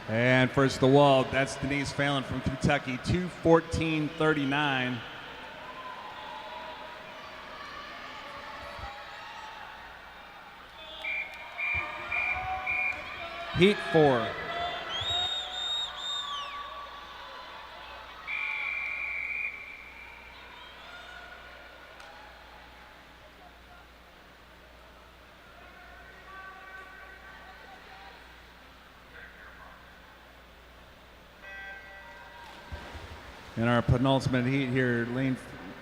And first the wall, that's Denise Phelan from Kentucky, 2:14.39. Heat 4. In our penultimate heat here, lane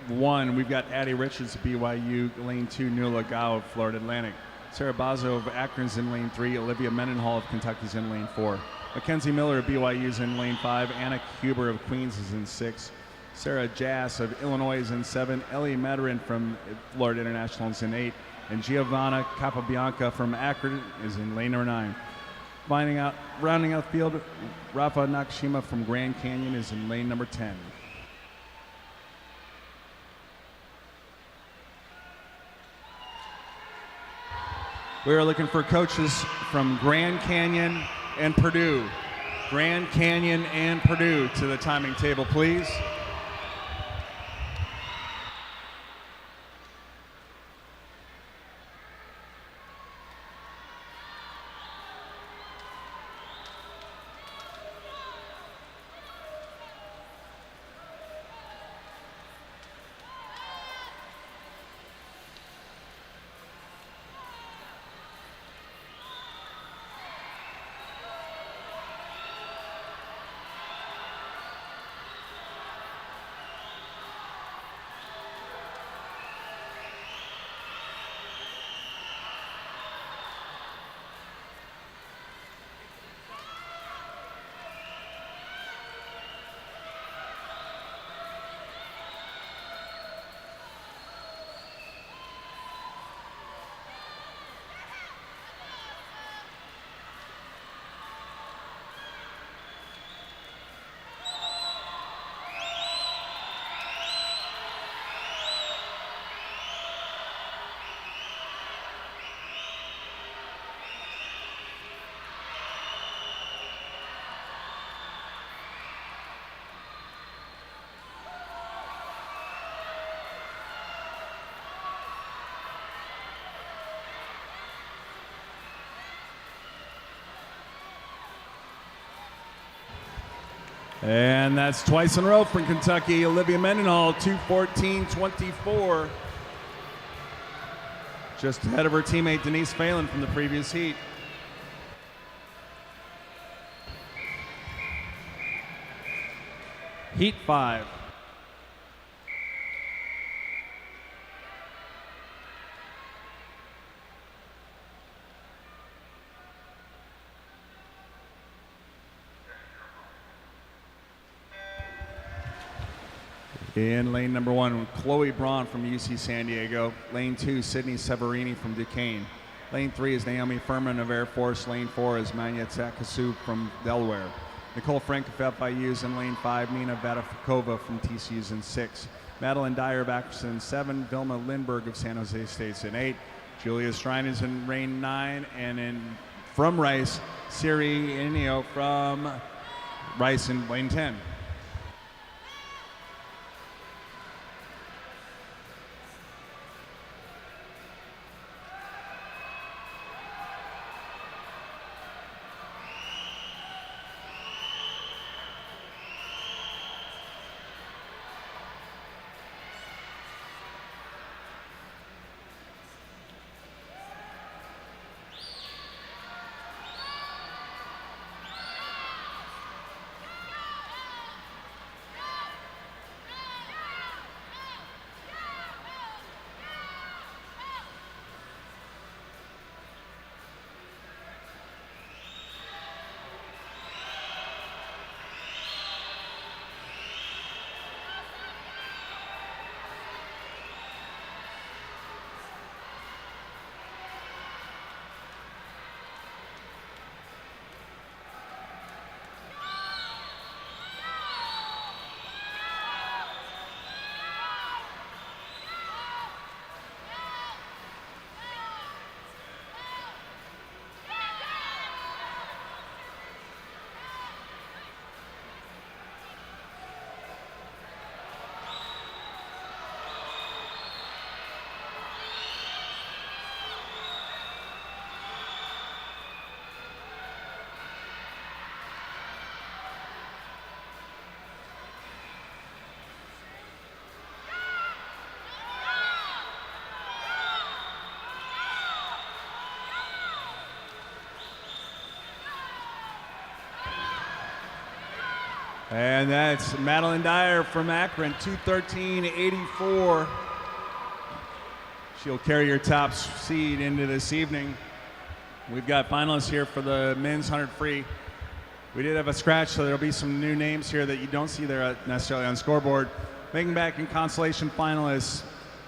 1, we've got Addie Richards of BYU, lane 2, Nuala Gao of Florida Atlantic. Sarah Bazo of Akron's in lane 3, Olivia Mendenhall of Kentucky's in lane 4. Mackenzie Miller of BYU's in lane 5, Anna Huber of Queens is in 6. Sarah Jass of Illinois is in 7, Ellie Madarin from Florida International is in 8, and Giovanna Capabianca from Akron is in lane number 9. Rounding out the field, Rafa Nakashima from Grand Canyon is in lane number 10. We are looking for coaches from Grand Canyon and Purdue. Grand Canyon and Purdue to the timing table, please. And that's twice in a row from Kentucky, Olivia Mendenhall, 2:14.24. Just ahead of her teammate Denise Phelan from the previous heat. Heat 5. In lane number 1, Chloe Braun from UC San Diego. Lane 2, Sydney Severini from Duquesne. Lane 3 is Naomi Furman of Air Force. Lane 4 is Manya Takasu from Delaware. Nicole Frank of FIU is in lane 5. Nina Vadafikova from TCU is in 6. Madeline Dyer of Akron in 7. Vilma Lindberg of San Jose State's in 8. Julia Strine is in lane 9. And from Rice, Siri Inio from Rice in lane 10. And that's Madeline Dyer from Akron, 2:13.84. She'll carry your top seed into this evening. We've got finalists here for the men's 100 free. We did have a scratch, so there'll be some new names here that you don't see there necessarily on scoreboard. Making back in consolation finalists,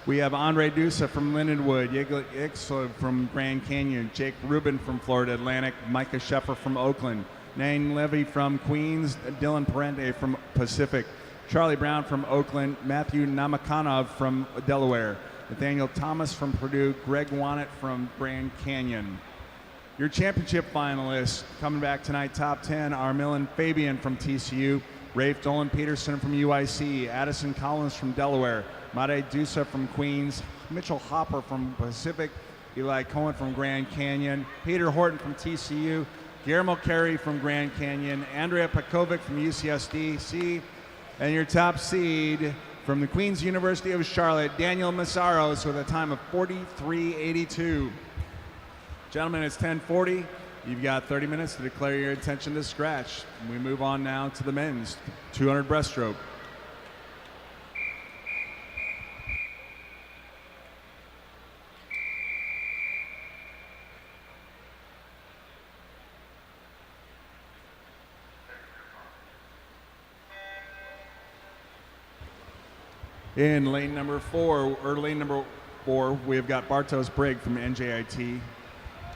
we have Andre Dusa from Lindenwood, Yiglett Ixla from Grand Canyon, Jake Rubin from Florida Atlantic, Micah Sheffer from Oakland, Nang Levy from Queens, Dylan Parente from Pacific, Charlie Brown from Oakland, Matthew Namakanov from Delaware, Nathaniel Thomas from Purdue, Greg Wannett from Grand Canyon. Your championship finalists coming back tonight, top 10, are Millen Fabian from TCU, Rafe Dolan Peterson from UIC, Addison Collins from Delaware, Made Dusa from Queens, Mitchell Hopper from Pacific, Eli Cohen from Grand Canyon, Peter Horton from TCU, Guillermo Carey from Grand Canyon, Andrea Pekovic from UCSD, and your top seed from the Queens University of Charlotte, Daniel Massaros, with a time of 43.82. Gentlemen, it's 10:40. You've got 30 minutes to declare your intention to scratch. We move on now to the men's 200 breaststroke. In lane number four, we've got Bartos Brigg from NJIT.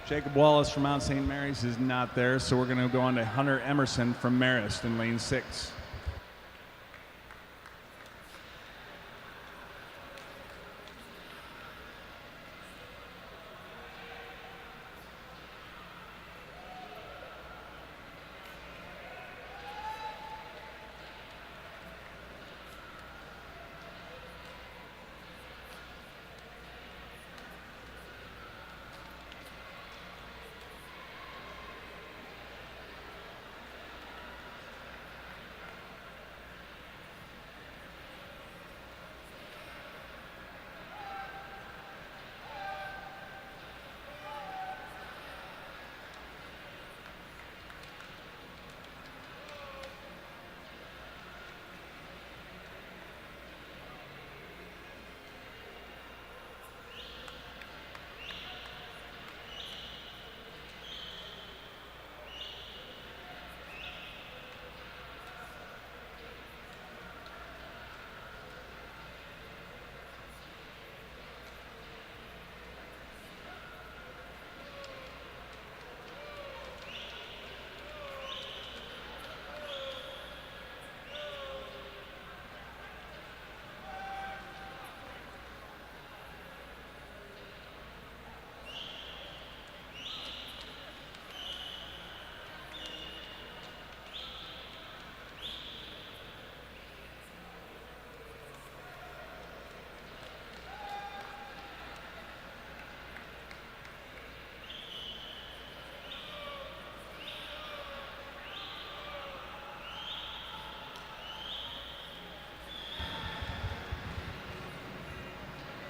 Jacob Wallace from Mount St. Mary's is not there, so we're going to go on to Hunter Emerson from Marist in lane 6.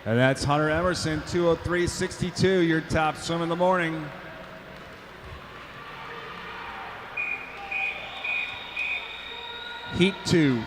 And that's Hunter Emerson, 2:03.62, your top swim in the morning. Heat 2.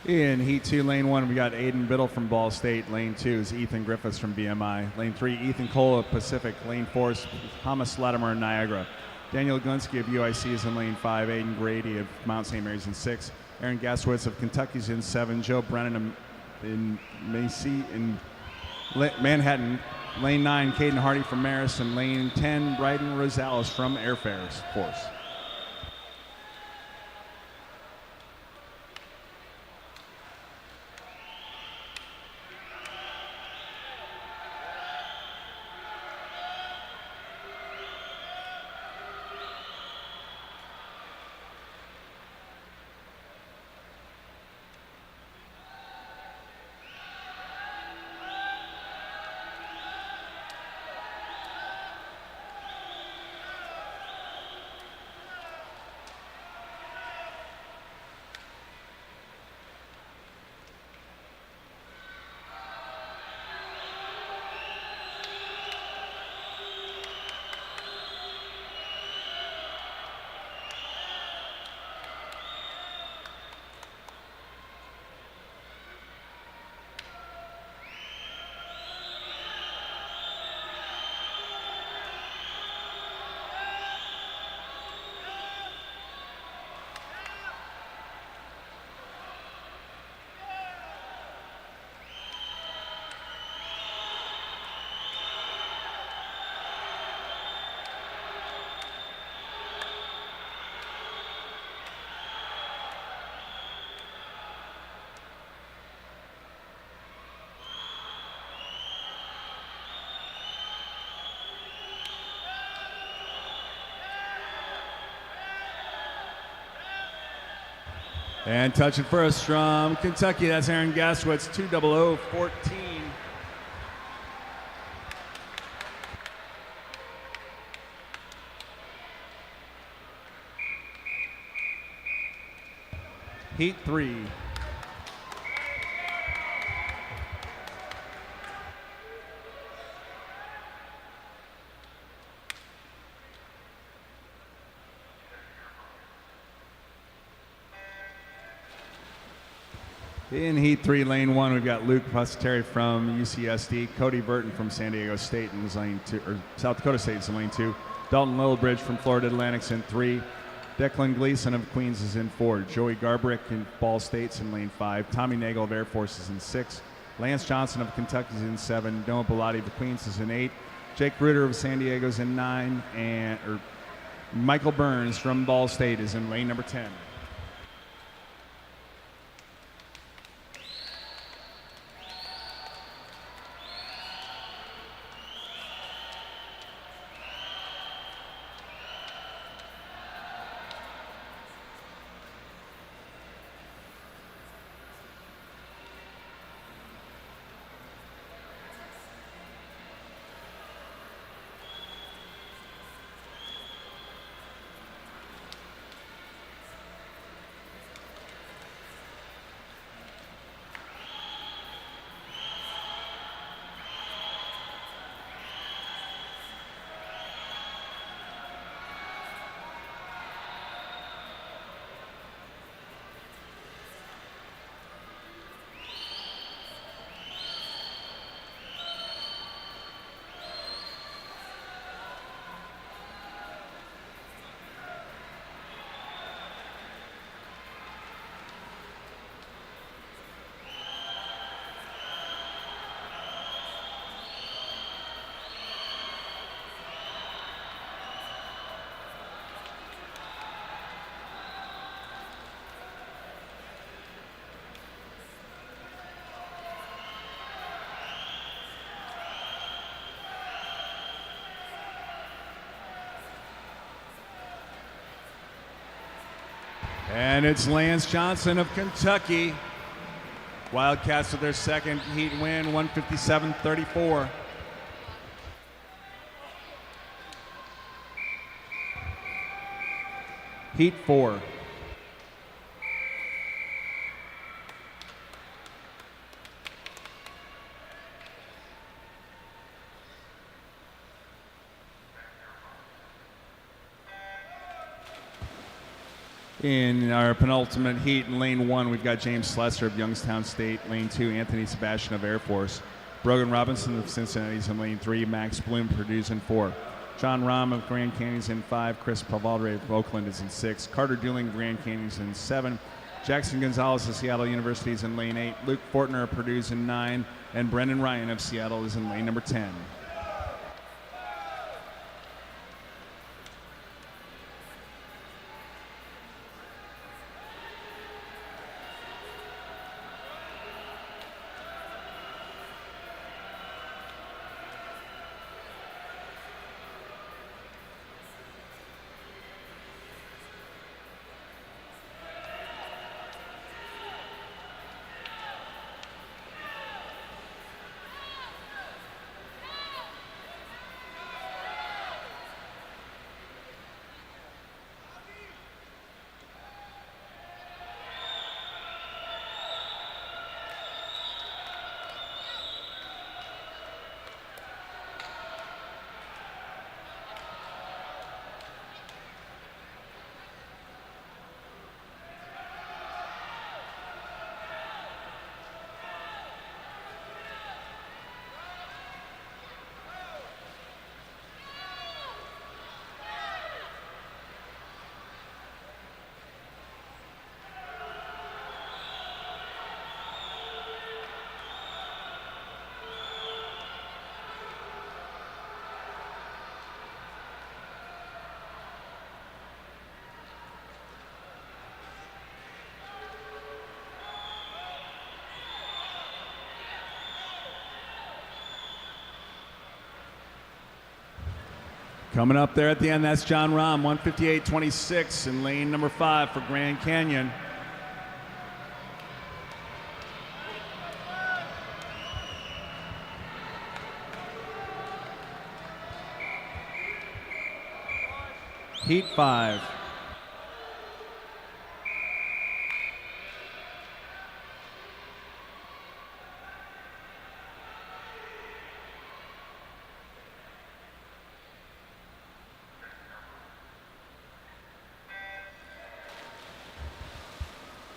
In Heat 2, Lane 1, we got Aiden Biddle from Ball State. Lane 2 is Ethan Griffiths from BMI. Lane 3, Ethan Cole of Pacific. Lane 4 is Thomas Latimer in Niagara. Daniel Gunsky of UIC is in Lane 5. Aiden Grady of Mount St. Mary's in 6. Aaron Gaswitz of Kentucky is in 7. Joe Brennan in Macy in Manhattan. Lane 9, Caden Hardy from Marist. And Lane 10, Bryden Rosales from Air Force. And touching first from Kentucky, that's Aaron Gaskowitz, 200-14. Heat 3. In Heat 3, Lane 1, we've got Luke Pusateri from UCSD, Cody Burton from San Diego State in Lane 2, or South Dakota State is in Lane 2, Dalton Lillibridge from Florida Atlantic's in 3, Declan Gleason of Queens is in 4, Joey Garbrick in Ball State's in Lane 5, Tommy Nagel of Air Force is in 6, Lance Johnson of Kentucky is in 7, Noah Bellotti of Queens is in 8, Jake Ruder of San Diego is in 9, and Michael Burns from Ball State is in lane number 10. And it's Lance Johnson of Kentucky. Wildcats with their second heat win, 157-34. Heat 4. In our penultimate heat in lane 1, we've got James Slessor of Youngstown State. Lane 2, Anthony Sebastian of Air Force. Brogan Robinson of Cincinnati's in lane 3. Max Bloom, Purdue's in 4. John Rahm of Grand Canyon's in 5. Chris Pavaldre of Oakland is in 6. Carter Dooling of Grand Canyon's in 7. Jackson Gonzalez of Seattle University is in lane 8. Luke Fortner of Purdue's in 9. And Brendan Ryan of Seattle is in lane number 10. Coming up there at the end, that's John Rahm, 158.26 in lane number 5 for Grand Canyon. Heat 5.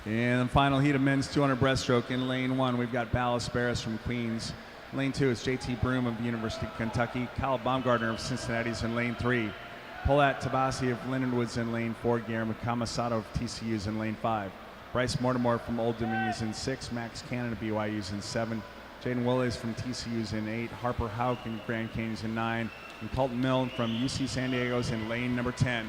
In the final heat of men's 200 breaststroke in lane 1, we've got Ballas Barris from Queens. Lane 2 is JT Broom of the University of Kentucky. Kyle Baumgartner of Cincinnati's in lane 3. Polat Tabasi of Lindenwood's in lane 4. Guillermo Kamasato of TCU's in lane 5. Bryce Mortimer from Old Dominion's in 6. Max Cannon of BYU's in 7. Jaden Willis from TCU's in 8. Harper Hauk and Grand Canyon's in 9. And Colton Milne from UC San Diego's in lane number 10.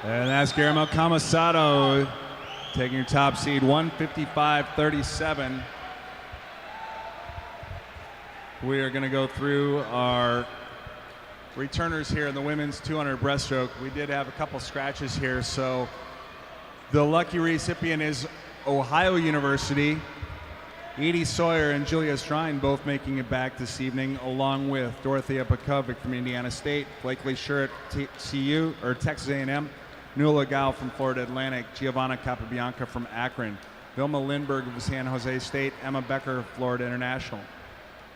And that's Guillermo Kamasato taking your top seed, 155.37. We are going to go through our returners here in the women's 200 breaststroke. We did have a couple scratches here, so the lucky recipient is Ohio University. Edie Sawyer and Julia Strine both making it back this evening, along with Dorothea Pekovic from Indiana State, Blakely Shure at TCU or Texas A&M, Nuala Gal from Florida Atlantic, Giovanna Capabianca from Akron, Vilma Lindbergh of San Jose State, Emma Becker of Florida International,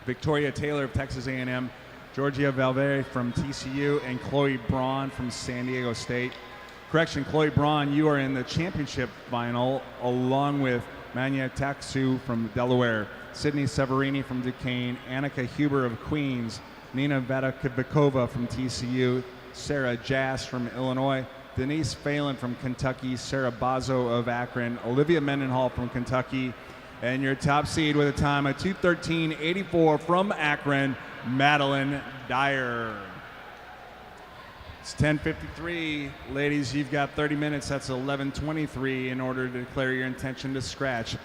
Victoria Taylor of Texas A&M, Georgia Valverde from TCU, and Chloe Braun from San Diego State. Correction, Chloe Braun, you are in the championship final, along with Manya Taksu from Delaware, Sydney Severini from Duquesne, Annika Huber of Queens, Nina Vadakovicova from TCU, Sarah Jass from Illinois, Denise Phelan from Kentucky, Sarah Bazo of Akron, Olivia Mendenhall from Kentucky, and your top seed with a time of 2:13.84 from Akron, Madeline Dyer. It's 10:53. Ladies, you've got 30 minutes. That's 11:23 in order to declare your intention to scratch.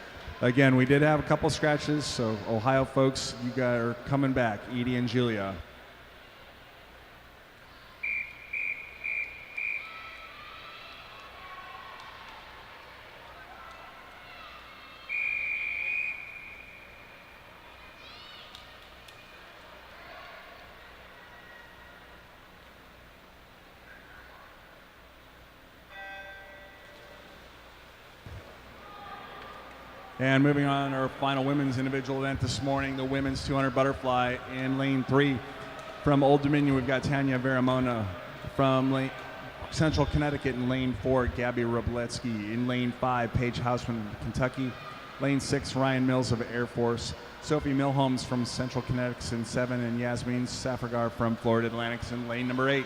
Again, we did have a couple scratches, so Ohio folks, you guys are coming back, Edie and Julia. And moving on, our final women's individual event this morning, the women's 200 butterfly in lane 3. From Old Dominion, we've got Tanya Veramona. From Central Connecticut in lane 4, Gabby Robletsky. In lane 5, Paige Hausman of Kentucky. Lane 6, Ryan Mills of Air Force. Sophie Milholmes from Central Connecticut in 7, and Yasmin Safargar from Florida Atlantic in lane number 8.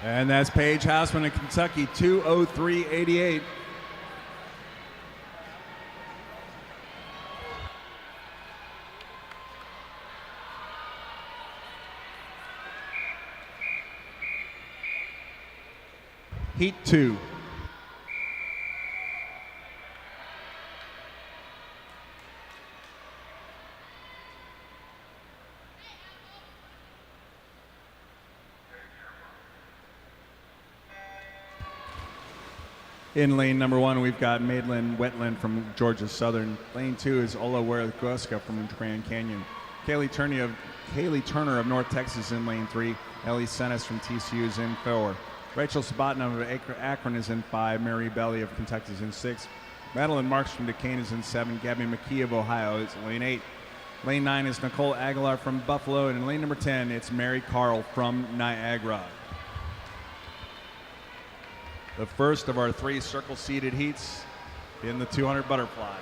And that's Paige Hausman of Kentucky, 2:03.88. Heat 2. In lane number 1, we've got Madeline Wetland from Georgia Southern. Lane 2 is Ola Wergoska from Grand Canyon. Kaylee Turner of North Texas in lane 3. Ellie Senes from TCU is in 4. Rachel Sabatna of Akron is in 5. Mary Belly of Kentucky is in 6. Madeline Marks from Duquesne is in 7. Gabby McKee of Ohio is in lane 8. Lane 9 is Nicole Aguilar from Buffalo. And in lane number 10, it's Mary Carl from Niagara. The first of our 3 circle-seated heats in the 200 butterfly.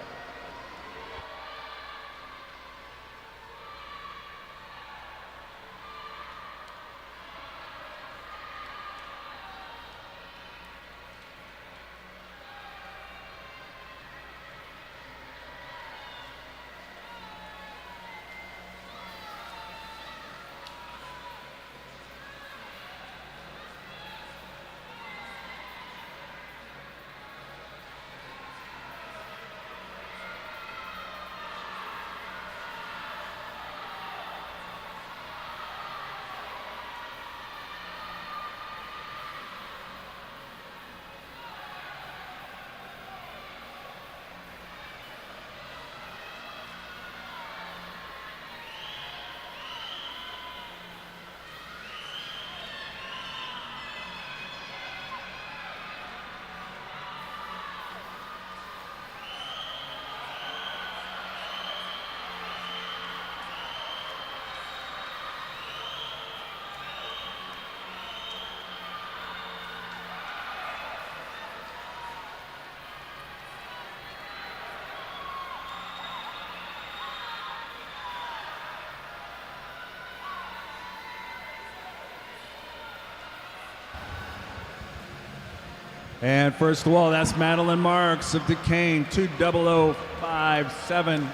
And first of all, that's Madeline Marks of Duquesne, 2:00.57.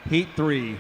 Heat 3.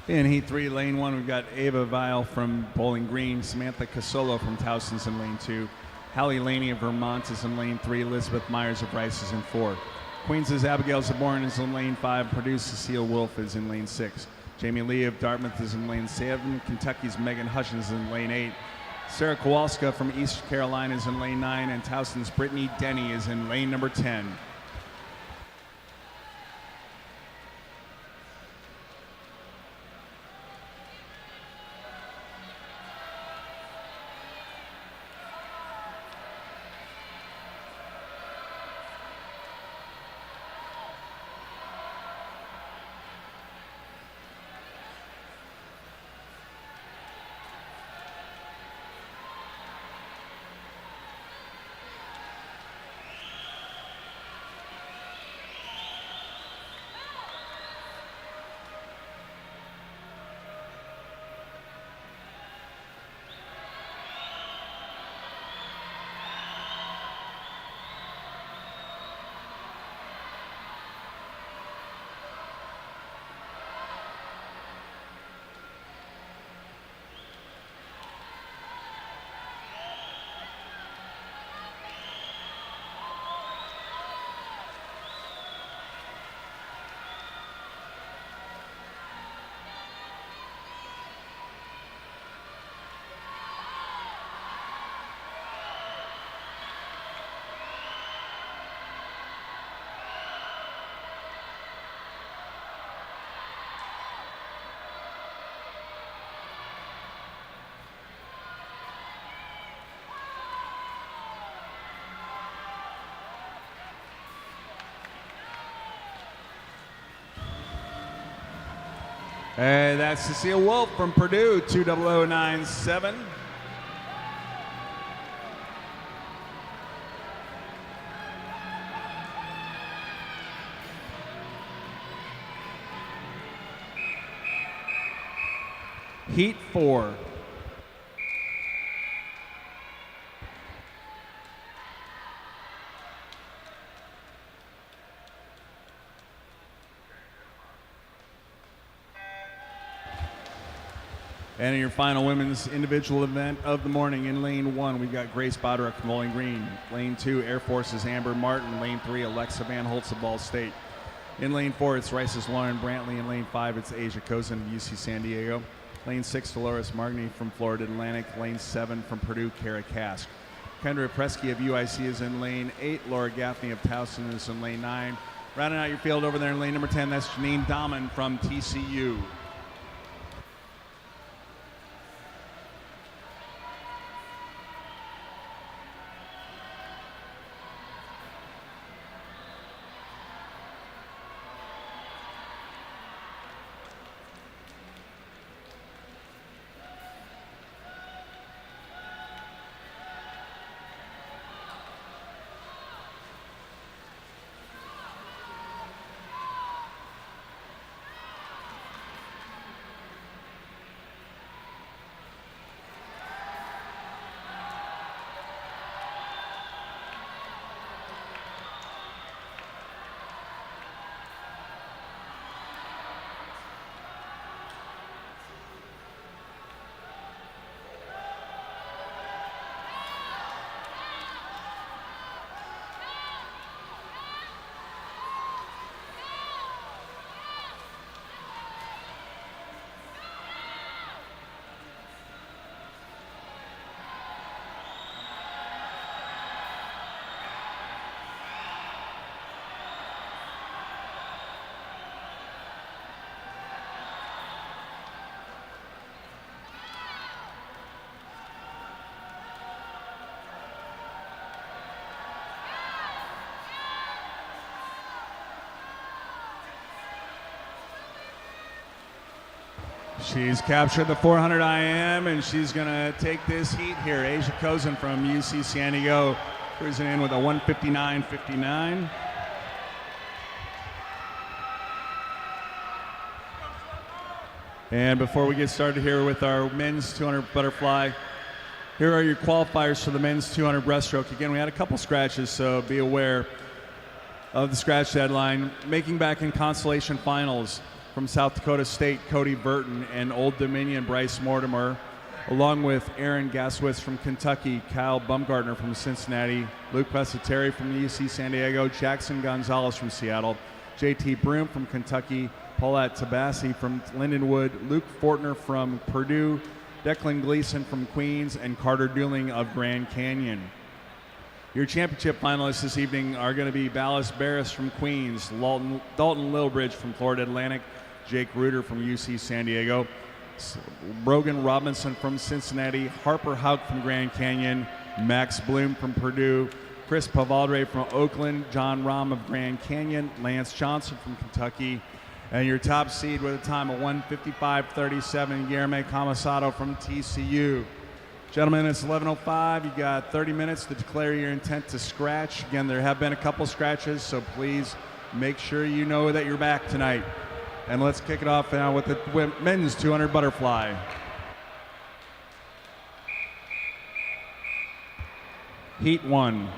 In Heat 3, lane 1, we've got Ava Vile from Bowling Green, Samantha Casolo from Towson's in lane 2, Hallie Laney of Vermont is in lane 3, Elizabeth Myers of Rice is in 4. Queens' Abigail Zaborn is in lane 5, Purdue's Cecile Wolf is in lane 6. Jamie Lee of Dartmouth is in lane 7, Kentucky's Megan Hutchins is in lane 8. Sarah Kowalska from East Carolina is in lane 9, and Towson's Brittany Denny is in lane number 10. And that's Cecile Wolf from Purdue, 2:00.97. Heat 4. And in your final women's individual event of the morning, in lane 1, we've got Grace Boderick from Bowling Green. Lane 2, Air Force's Amber Martin. Lane 3, Alexa Van Holtz of Ball State. In lane 4, it's Rice's Lauren Brantley. In lane 5, it's Asia Kozin of UC San Diego. Lane 6, Dolores Margny from Florida Atlantic. Lane 7, from Purdue, Kara Kask. Kendra Presky of UIC is in lane 8. Laura Gaffney of Towson is in lane 9. Rounding out your field over there in lane number 10, that's Janine Dahman from TCU. She's captured the 400 IM, and she's going to take this heat here. Asia Kozin from UC San Diego cruising in with a 1:59.59. And before we get started here with our men's 200 butterfly, here are your qualifiers for the men's 200 breaststroke. Again, we had a couple scratches, so be aware of the scratch deadline. Making back in consolation finals from South Dakota State, Cody Burton, and Old Dominion, Bryce Mortimer, along with Aaron Gaswitz from Kentucky, Kyle Bumgartner from Cincinnati, Luke Pescateri from UC San Diego, Jackson Gonzalez from Seattle, JT Broom from Kentucky, Paulette Tabassi from Lindenwood, Luke Fortner from Purdue, Declan Gleason from Queens, and Carter Dooling of Grand Canyon. Your championship finalists this evening are going to be Ballas Barris from Queens, Dalton Lilbridge from Florida Atlantic, Jake Reuter from UC San Diego, Brogan Robinson from Cincinnati, Harper Hauk from Grand Canyon, Max Bloom from Purdue, Chris Pavaldre from Oakland, John Rahm of Grand Canyon, Lance Johnson from Kentucky, and your top seed with a time of 1:55.37, Guillermo Camasato from TCU. Gentlemen, it's 11:05. You got 30 minutes to declare your intent to scratch. Again, there have been a couple scratches, so please make sure you know that you're back tonight. And let's kick it off now with the men's 200 butterfly. Heat 1.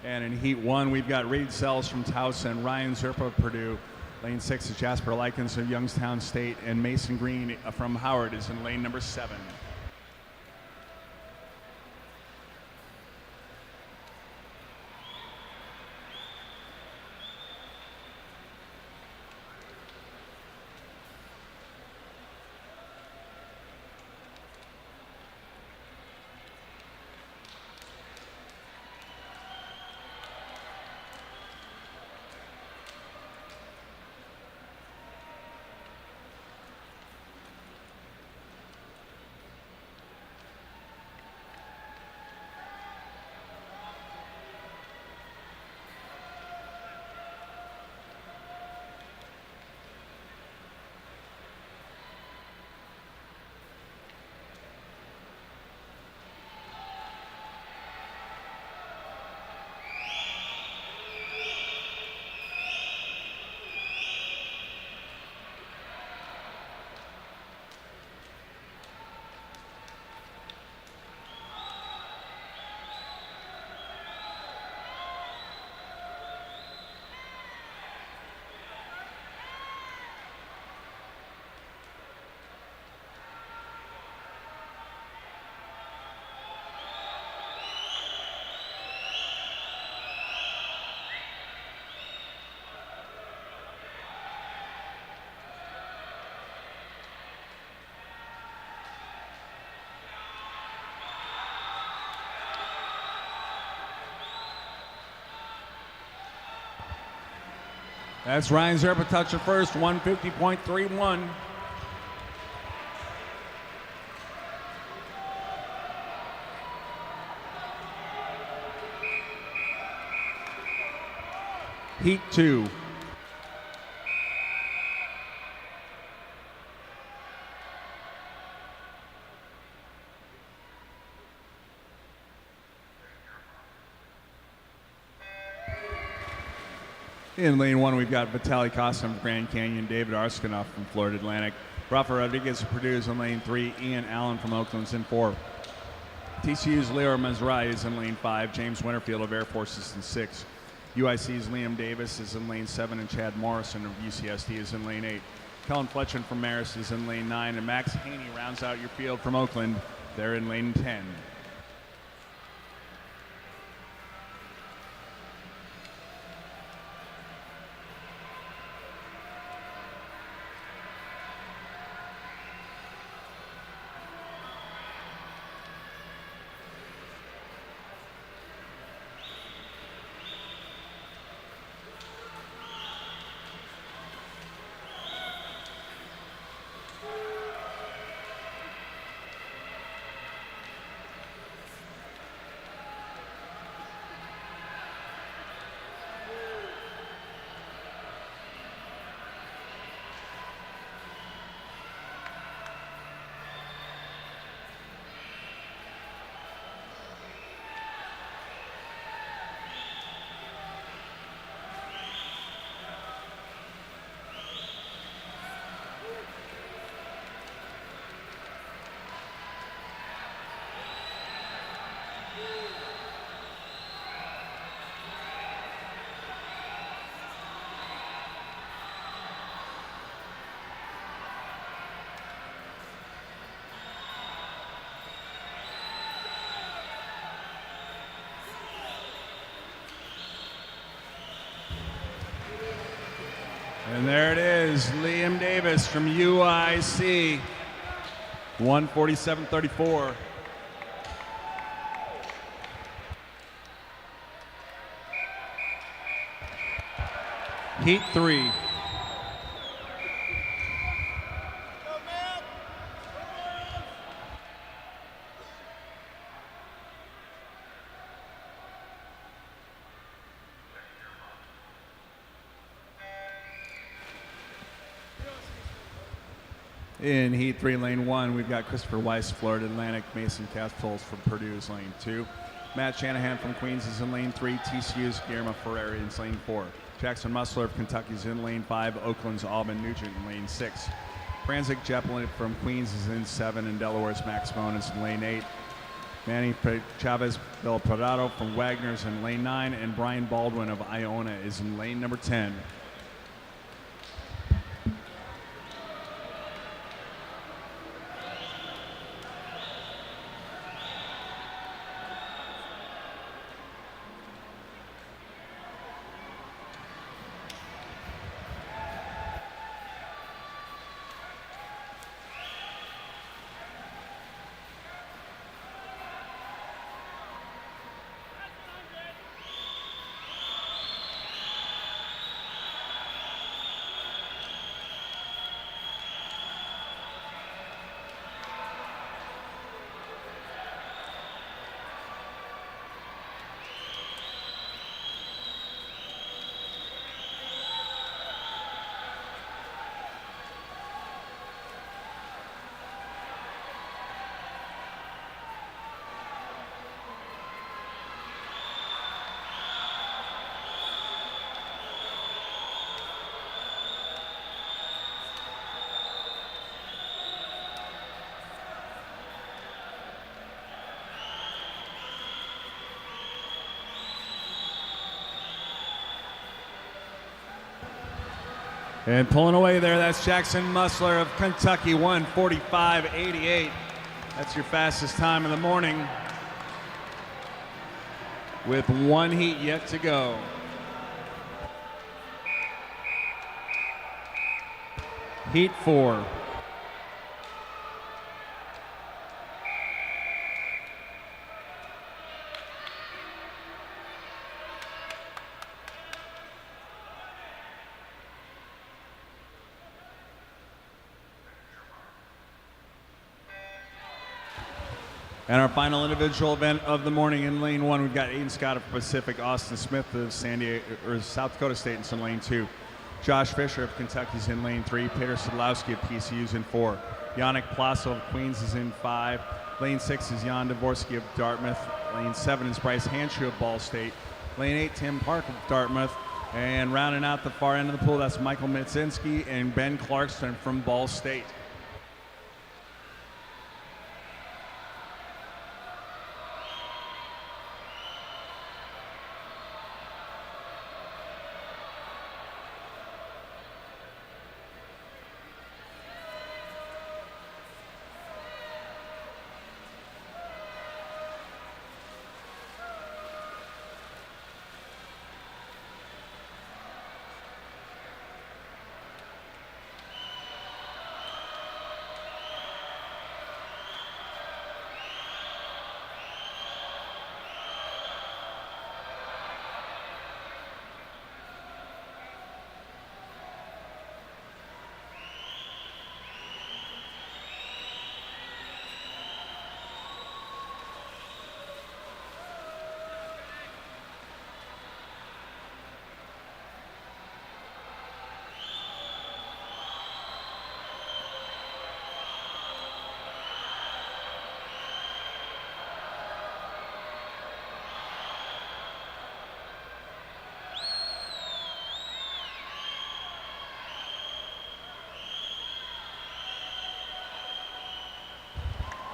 And in Heat 1, we've got Reed Sells from Towson, Ryan Zerpa of Purdue. Lane 6 is Jasper Likens of Youngstown State, and Mason Green from Howard is in lane number 7. That's Ryan Zerpa touching first, 150.31. Heat 2. In lane 1, we've got Vitaly Kostin from Grand Canyon, David Arsenoff from Florida Atlantic, Rafa Rodriguez of Purdue is in lane 3, Ian Allen from Oakland's in 4. TCU's Leo Mezrai is in lane 5, James Winterfield of Air Force is in 6. UIC's Liam Davis is in lane 7, and Chad Morrison of UCSD is in lane 8. Kellen Fletcher from Marist is in lane 9, and Max Haney rounds out your field from Oakland. They're in lane 10. And there it is, Liam Davis from UIC, 147.34. Heat 3. In Heat 3, lane 1, we've got Christopher Weiss, Florida Atlantic, Mason Castoles from Purdue's lane 2. Matt Shanahan from Queens is in lane 3, TCU's Guillermo Ferrari in lane 4. Jackson Musler of Kentucky is in lane 5, Oakland's Alban Nugent in lane 6. Franzik Jeppelin from Queens is in 7, and Delaware's Max Moen is in lane 8. Manny Chavez Del Prado from Wagner's in lane 9, and Brian Baldwin of Iona is in lane number 10. And pulling away there, that's Jackson Musler of Kentucky, 1:45.88. That's your fastest time of the morning, with one heat yet to go. Heat 4. And our final individual event of the morning in lane 1, we've got Aiden Scott of Pacific, Austin Smith of South Dakota State in lane 2, Josh Fisher of Kentucky's in lane 3, Peter Sadlowski of TCU's in 4, Yannick Plasso of Queens is in 5, lane 6 is Jan Dvorsky of Dartmouth, lane 7 is Bryce Hanshu of Ball State, lane 8 Tim Park of Dartmouth, and rounding out the far end of the pool, that's Michael Mitzinski and Ben Clarkston from Ball State.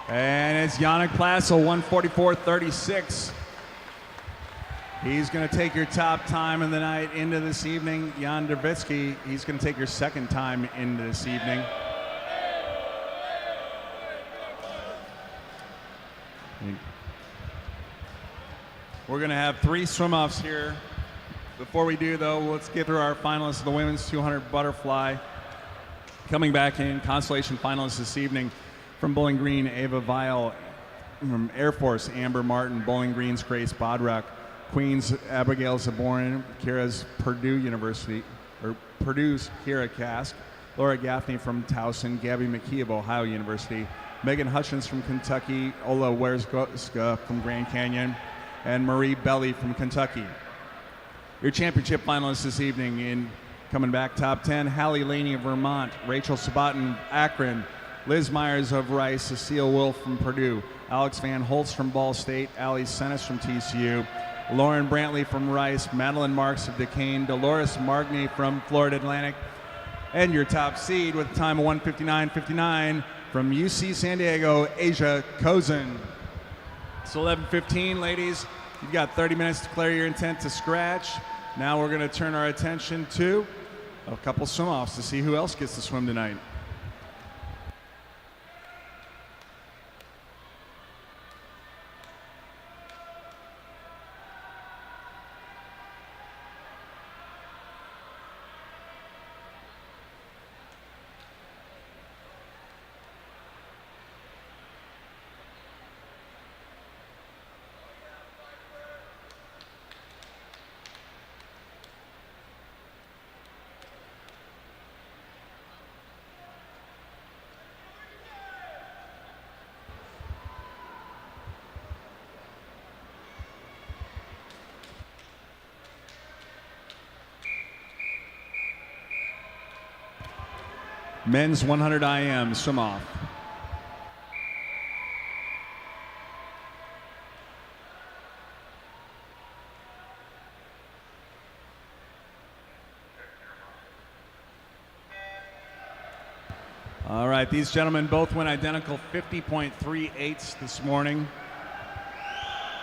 And it's Yannick Plasso, 1:44.36. He's going to take your top time of the night into this evening. Jan Dvorsky, he's going to take your second time into this evening. We're going to have 3 swim-offs here. Before we do, though, let's get through our finalists of the women's 200 butterfly. Coming back in, consolation finalists this evening. From Bowling Green, Ava Weil. From Air Force, Amber Martin. Bowling Green's Grace Bodrock. Queens, Abigail Zaborin. Purdue's Kira Kask. Laura Gaffney from Towson. Gabby McKee of Ohio University. Megan Hutchins from Kentucky. Ola Werzgoska from Grand Canyon. And Marie Belly from Kentucky. Your championship finalists this evening in coming back top 10, Hallie Laney of Vermont. Rachel Sabatin, Akron. Liz Myers of Rice, Cecile Wolf from Purdue, Alex Van Holtz from Ball State, Allie Senes from TCU, Lauren Brantley from Rice, Madeline Marks of Duquesne, Dolores Margney from Florida Atlantic, and your top seed with a time of 1:59.59 from UC San Diego, Asia Kozin. It's 11:15, ladies. You've got 30 minutes to declare your intent to scratch. Now we're going to turn our attention to a couple swim-offs to see who else gets to swim tonight. Men's 100 IM, swim off. All right, these gentlemen both went identical 50.38 this morning.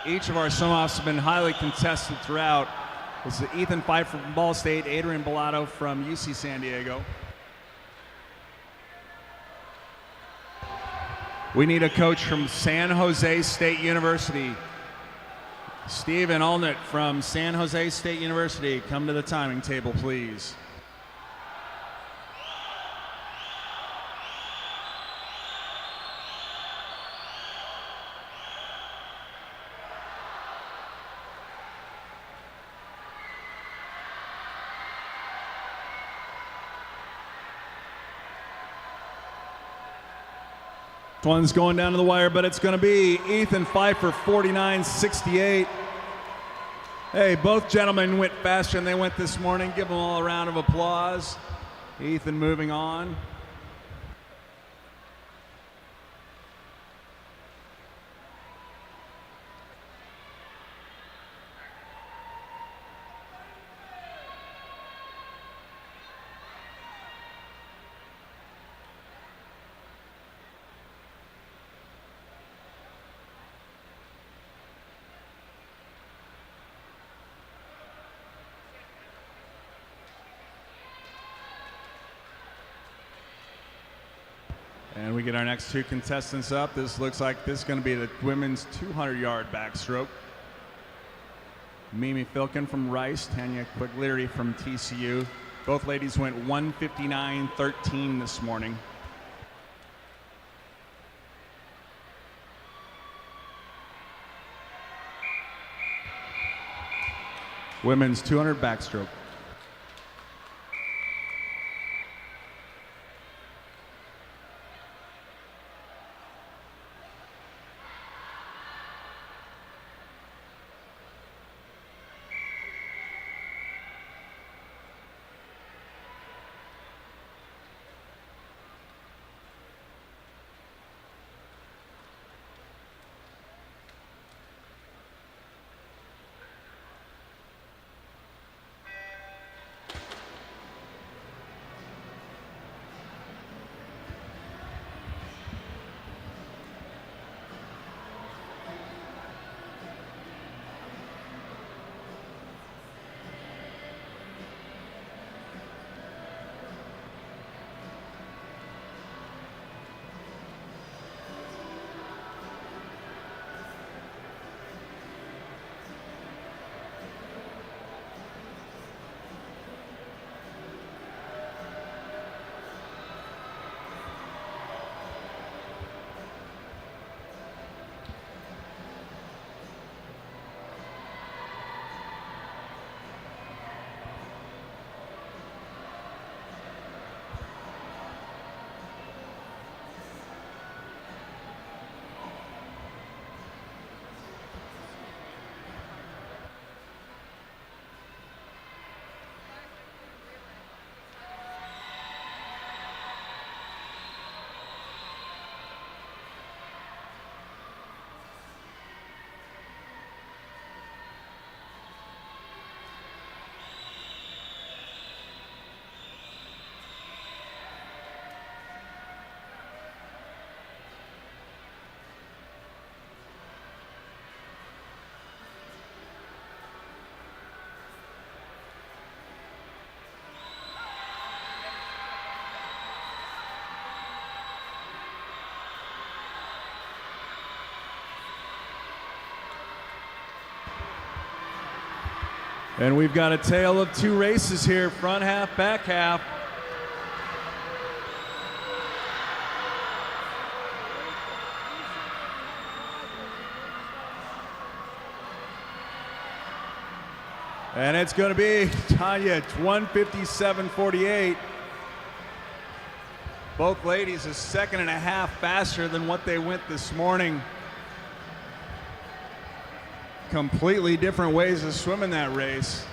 Each of our swim-offs have been highly contested throughout. This is Ethan Pfeiffer from Ball State, Adrian Bellato from UC San Diego. We need a coach from San Jose State University. Steven Olnett from San Jose State University. Come to the timing table, please. One's going down to the wire, but it's going to be Ethan Pfeiffer, 49.68. Hey, both gentlemen went faster than they went this morning. Give them all a round of applause. Ethan moving on. And we get our next two contestants up. This looks like this is going to be the women's 200-yard backstroke. Mimi Filkin from Rice, Tanya Quigley from TCU. Both ladies went 1:59.13 this morning. Women's 200 backstroke. And we've got a tale of two races here, front half, back half. And it's going to be Tanya, 1:57.48. Both ladies a second and a half faster than what they went this morning. Completely different ways of swimming that race.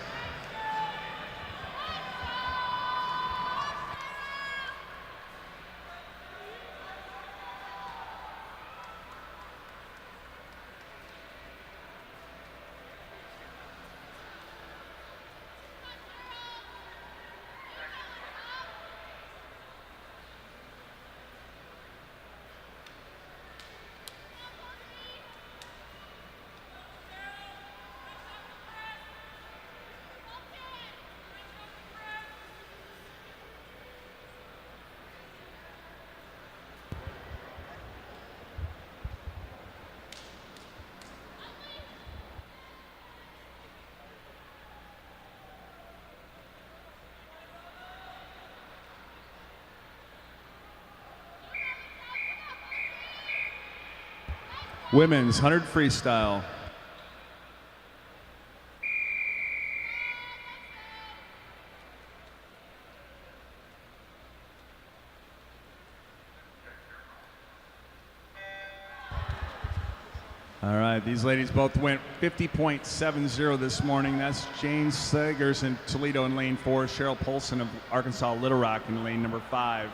Women's 100 freestyle. All right, these ladies both went 50.70 this morning. That's Jane Segers in Toledo in lane 4, Cheryl Polson of Arkansas Little Rock in lane number 5.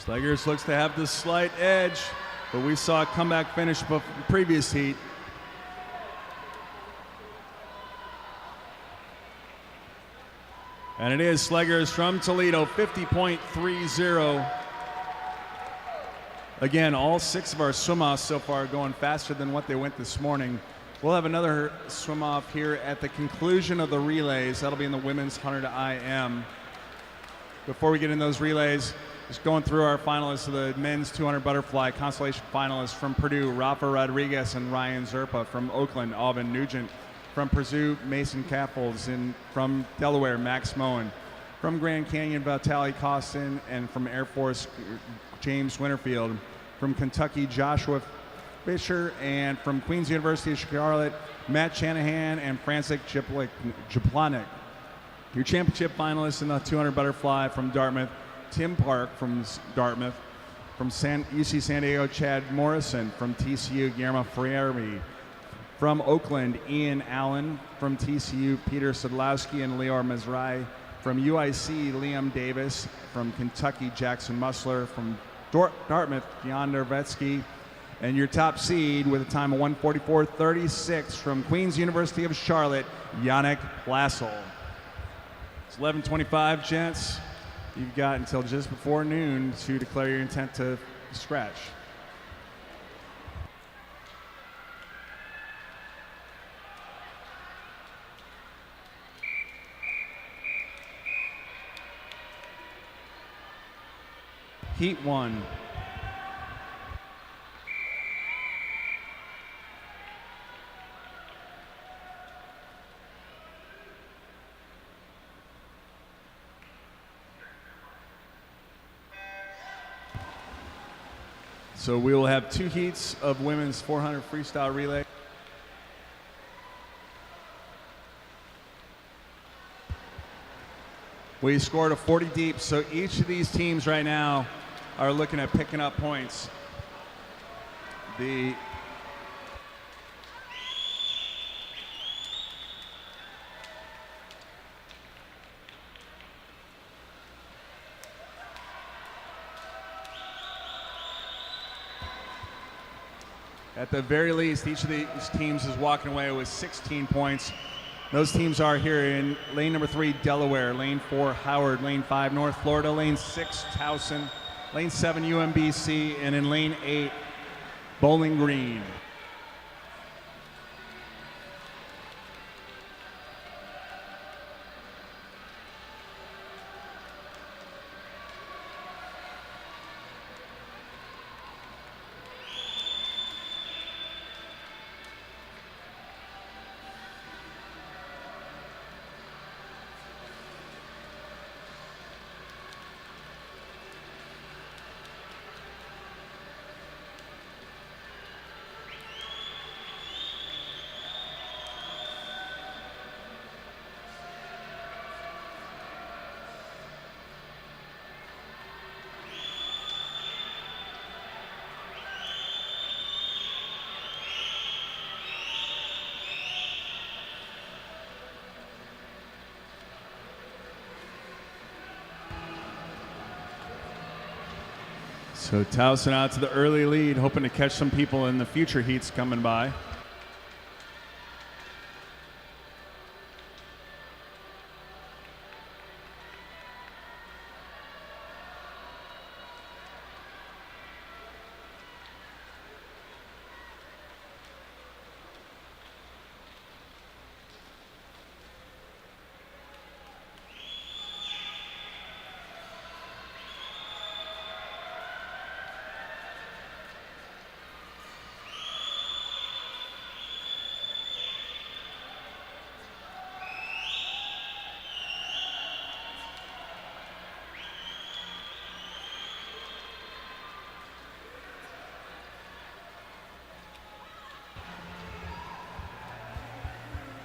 Slegers looks to have the slight edge, but we saw a comeback finish before the previous heat. And it is Slegers from Toledo, 50.30. Again, all 6 of our swim-offs so far are going faster than what they went this morning. We'll have another swim-off here at the conclusion of the relays. That'll be in the women's 100 IM. Before we get in those relays, just going through our finalists of the men's 200 butterfly consolation finalists from Purdue, Rafa Rodriguez and Ryan Zerpa. From Oakland, Alvin Nugent. From Purdue, Mason Kappels. And from Delaware, Max Moen. From Grand Canyon, Vitaly Kostin. And from Air Force, James Winterfield. From Kentucky, Joshua Fisher. And from Queen's University of Charlotte, Matt Shanahan and Franciszek Jablonec. Your championship finalists in the 200 butterfly from Dartmouth, Tim Park from Dartmouth. From UC San Diego, Chad Morrison. From TCU, Guillermo Freire. From Oakland, Ian Allen. From TCU, Peter Sadlowski and Leor Mezrai. From UIC, Liam Davis. From Kentucky, Jackson Musler. From Dartmouth, Jan Nervetsky. And your top seed with a time of 1:44.36 from Queen's University of Charlotte, Yannick Plassel. It's 11:25, gents. You've got until just before noon to declare your intent to scratch. Heat 1. So we will have 2 heats of women's 400 freestyle relay. We scored a 40 deep, so each of these teams right now are looking at picking up points. At the very least, each of these teams is walking away with 16 points. Those teams are here in lane number 3, Delaware, lane 4, Howard, lane 5, North Florida, lane 6, Towson, lane 7, UMBC, and in lane 8, Bowling Green. So Towson out to the early lead, hoping to catch some people in the future heats coming by.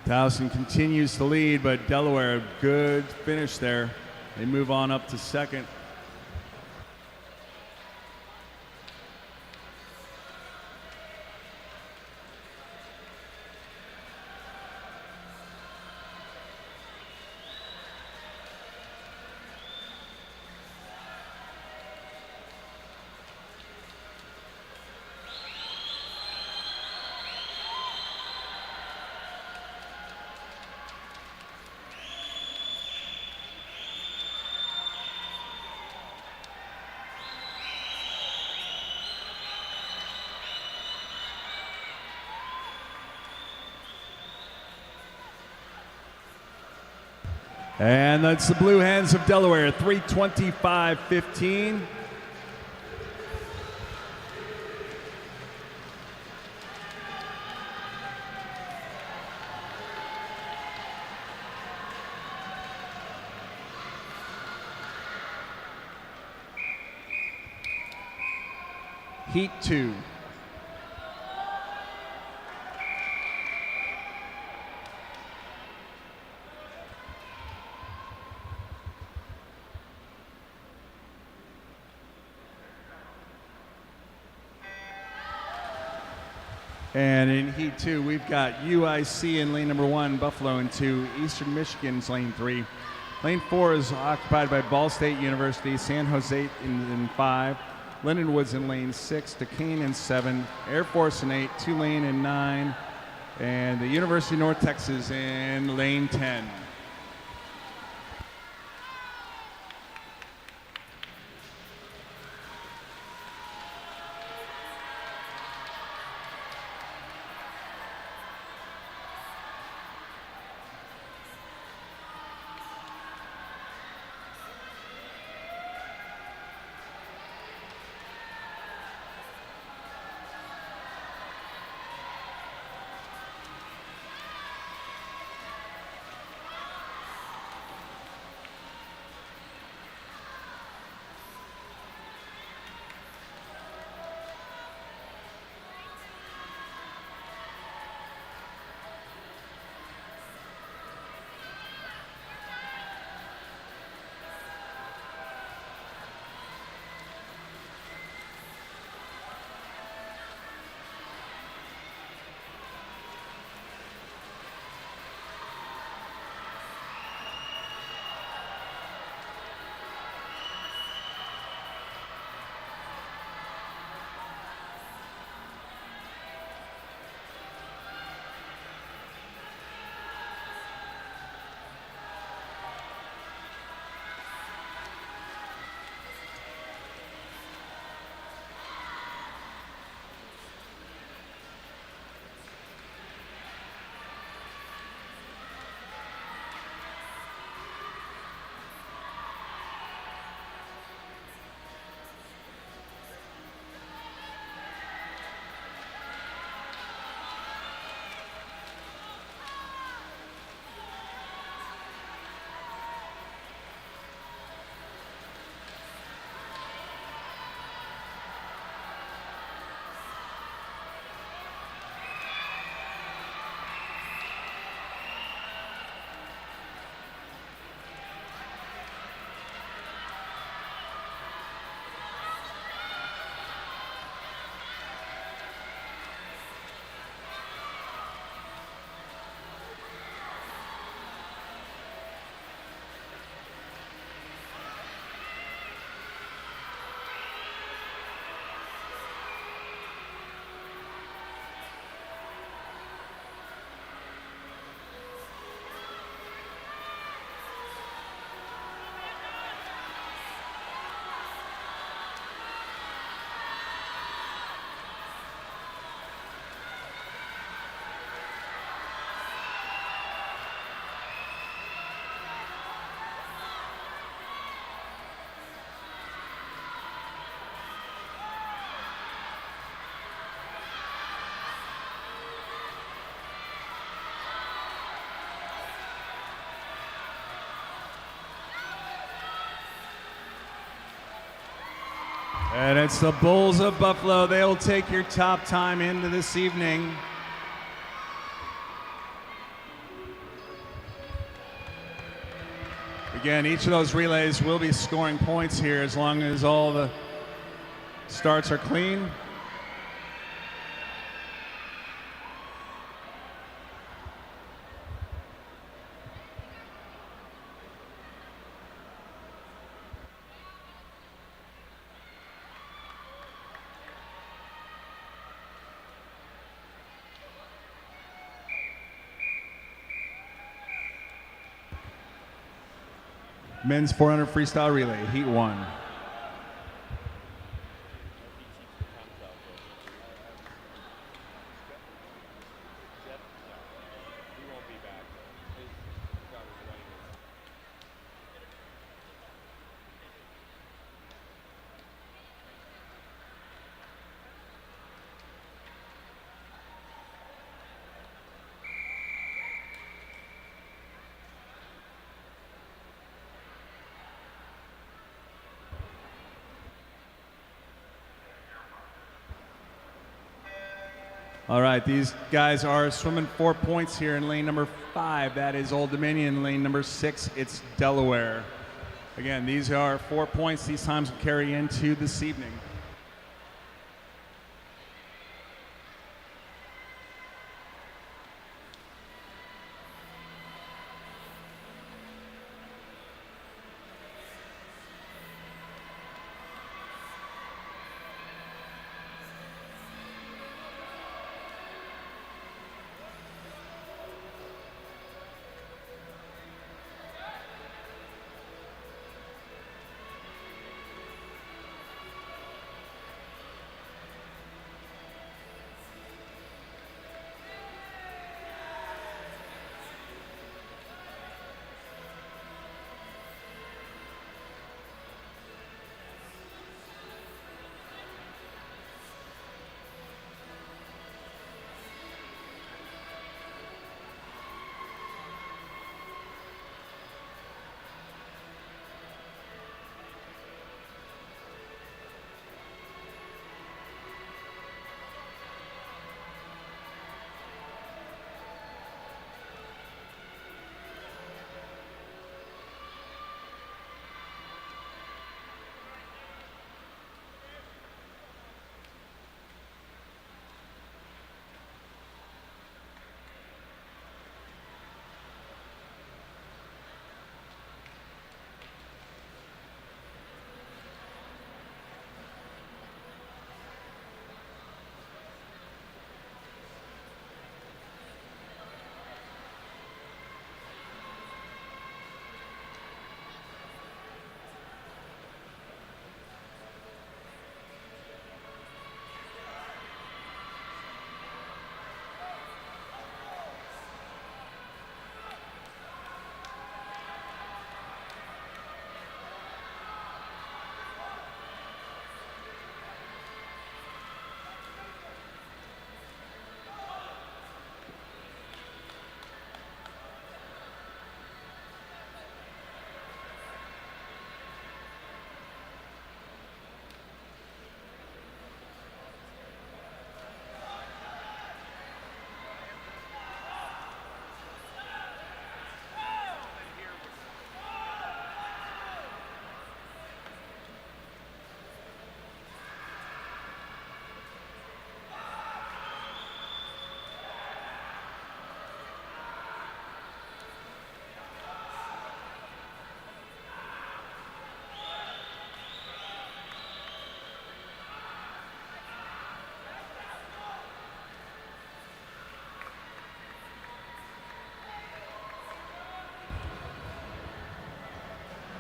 Towson continues to lead, but Delaware, good finish there. They move on up to second. And that's the Blue Hens of Delaware, 3:25.15. Heat 2. And in Heat 2, we've got UIC in lane number 1, Buffalo in 2, Eastern Michigan's lane 3. Lane 4 is occupied by Ball State University, San Jose in 5, Lindenwood's in lane 6, Duquesne in 7, Air Force in 8, Tulane in 9, and the University of North Texas in lane 10. And it's the Bulls of Buffalo. They will take your top time into this evening. Again, each of those relays will be scoring points here as long as all the starts are clean. Men's 400 freestyle relay, heat 1. All right, these guys are swimming 4 points here in lane number 5. That is Old Dominion. Lane number 6, it's Delaware. Again, these are 4 points. These times will carry into this evening.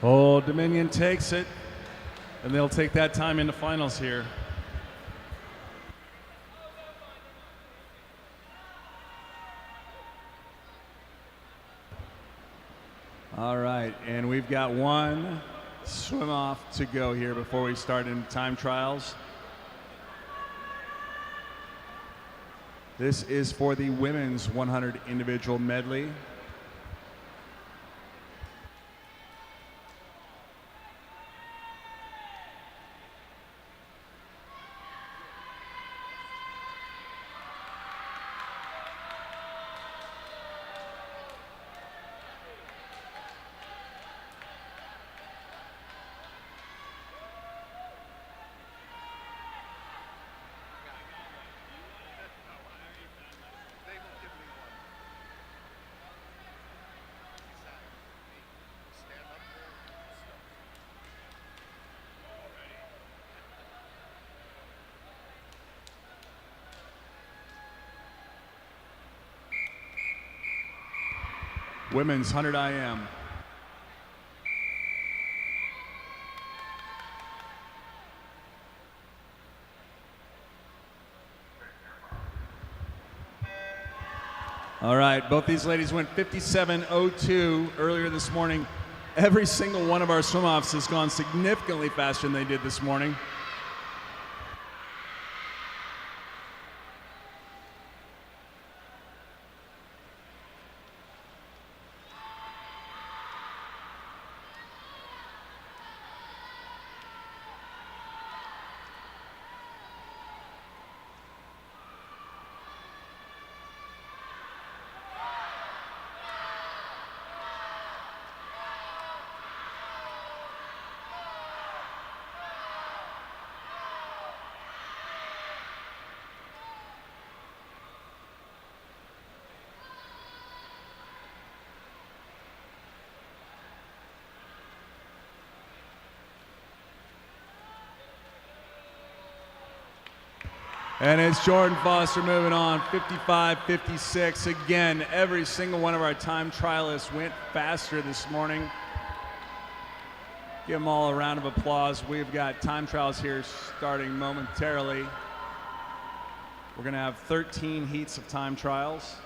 Old Dominion takes it, and they'll take that time into finals here. All right, and we've got one swim off to go here before we start in time trials. This is for the women's 100 individual medley. Women's 100 IM. All right, both these ladies went 57.02 earlier this morning. Every single one of our swim-offs has gone significantly faster than they did this morning. And it's Jordan Foster moving on, 55.56. Again, every single one of our time trialists went faster this morning. Give them all a round of applause. We've got time trials here starting momentarily. We're going to have 13 heats of time trials.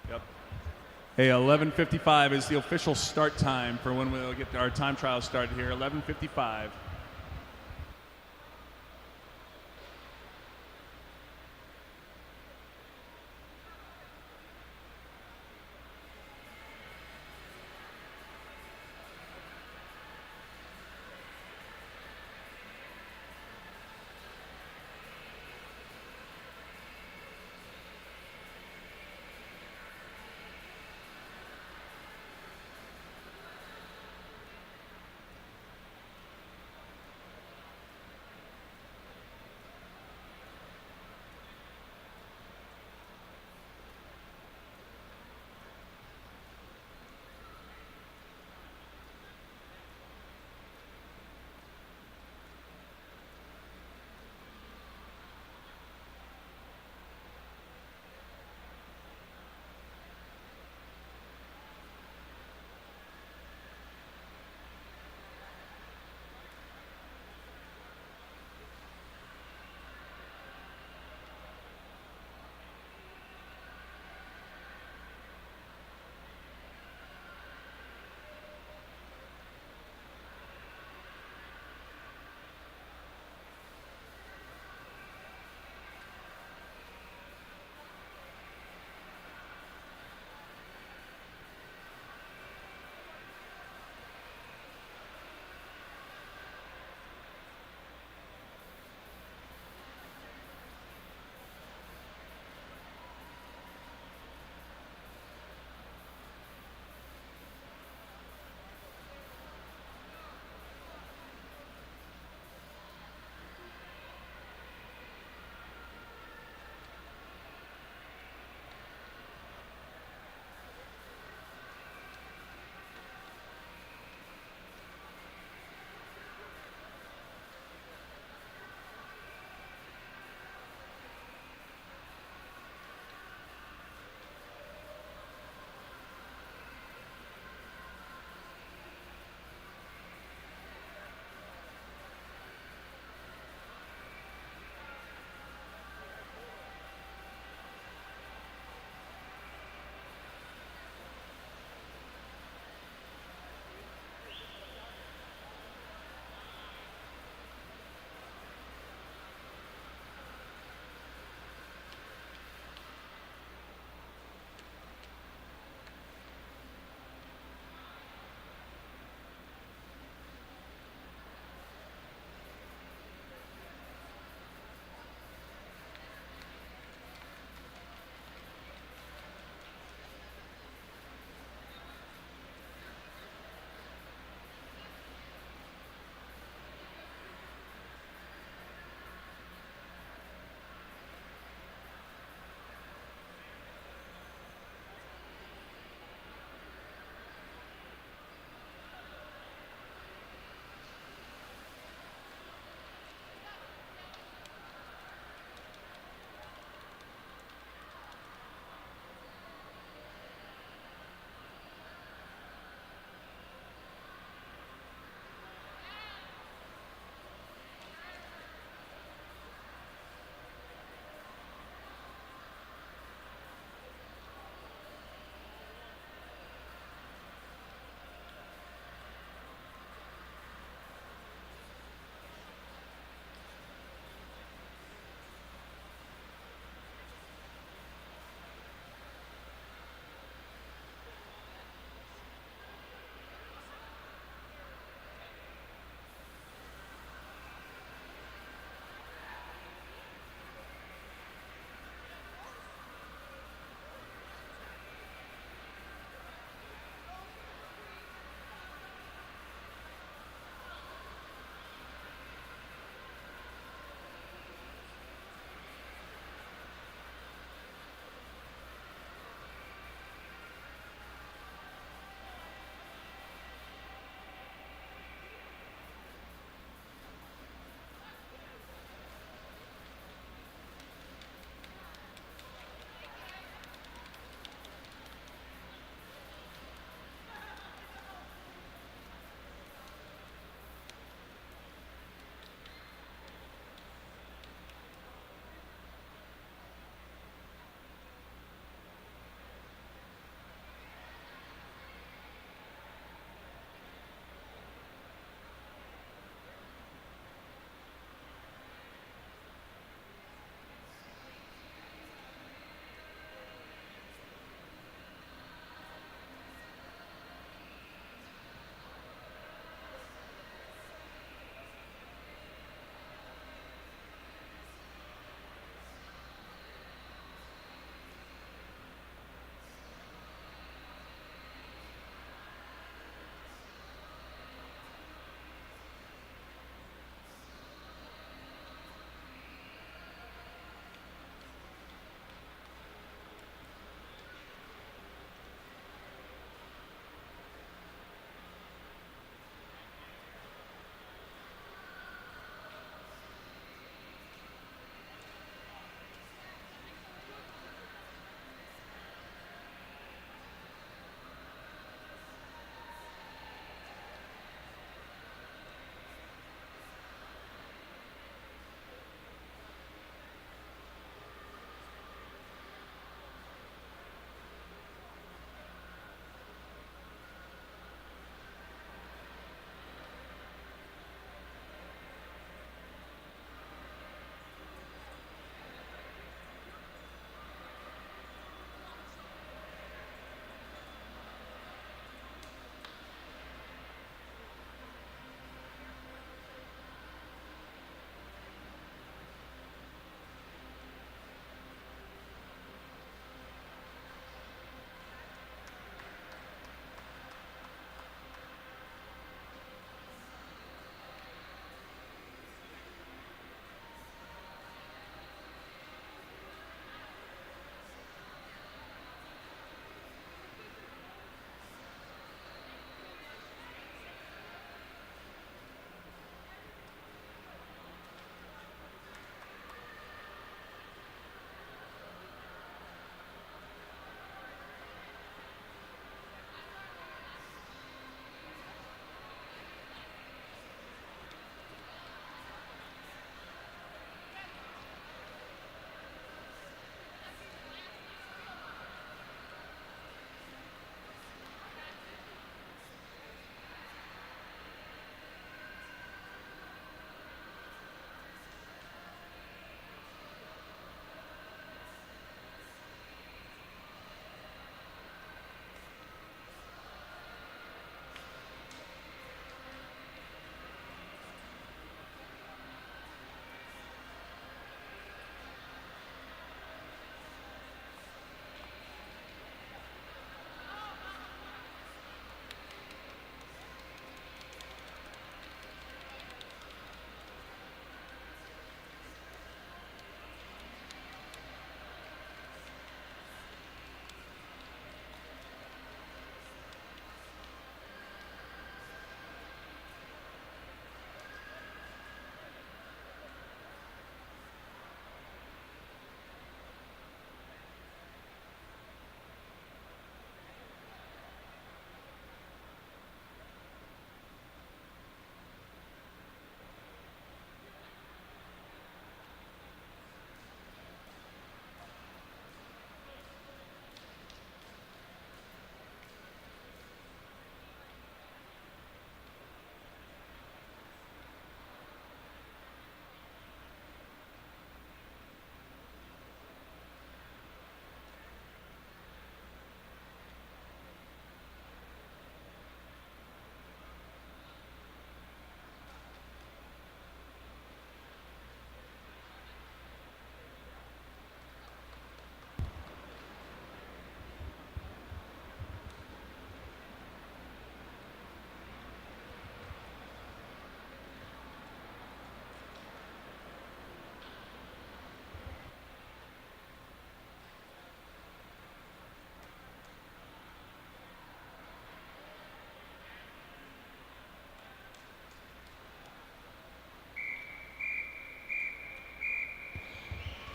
Yep. Hey, 11:55 is the official start time for when we'll get our time trial started here. 11:55.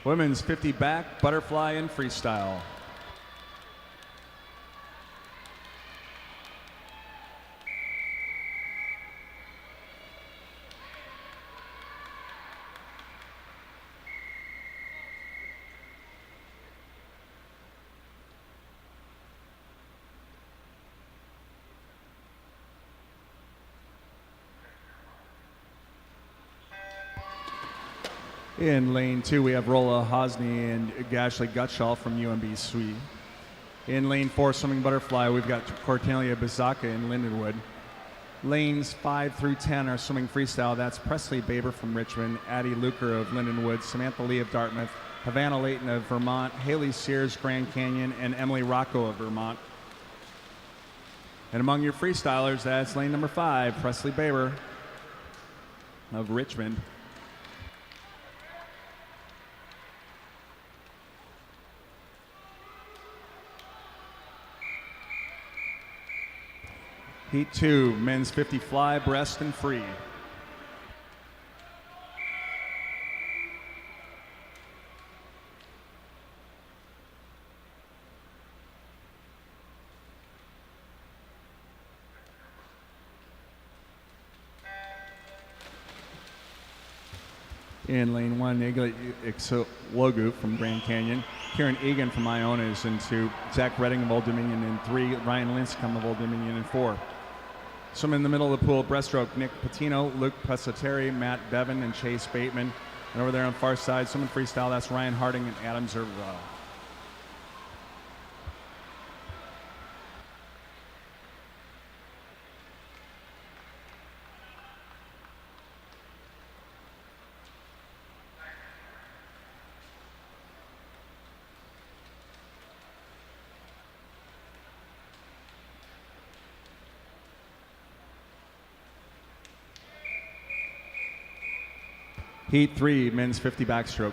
Women's 50 back, butterfly, and freestyle. In lane 2, we have Rolla Hosny and Gashley Gutschall from UMBC. In lane 4, swimming butterfly, we've got Cornelia Bizaka in Lindenwood. Lanes 5 through 10 are swimming freestyle. That's Presley Baber from Richmond, Addie Luker of Lindenwood, Samantha Lee of Dartmouth, Havana Layton of Vermont, Haley Sears, Grand Canyon, and Emily Rocco of Vermont. And among your freestylers, that's lane number 5, Presley Baber of Richmond. Heat 2, men's 50 fly, breast, and free. In lane 1, Nagla Ixologu from Grand Canyon. Kieran Egan from Iona is in 2. Zach Redding of Old Dominion in 3. Ryan Linscomb of Old Dominion in 4. Swim in the middle of the pool, breaststroke, Nick Patino, Luke Pesateri, Matt Bevan, and Chase Bateman. And over there on the far side, swimming freestyle, that's Ryan Harding and Adam Zerval. Heat 3, men's 50 backstroke.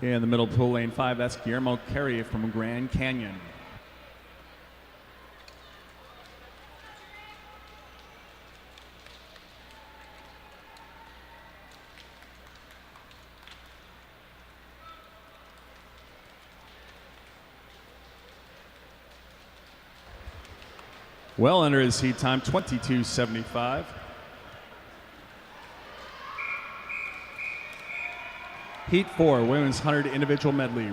In the middle pool, lane 5, that's Guillermo Carey from Grand Canyon. Well under his heat time, 22:75. Heat 4, women's 100 individual medley.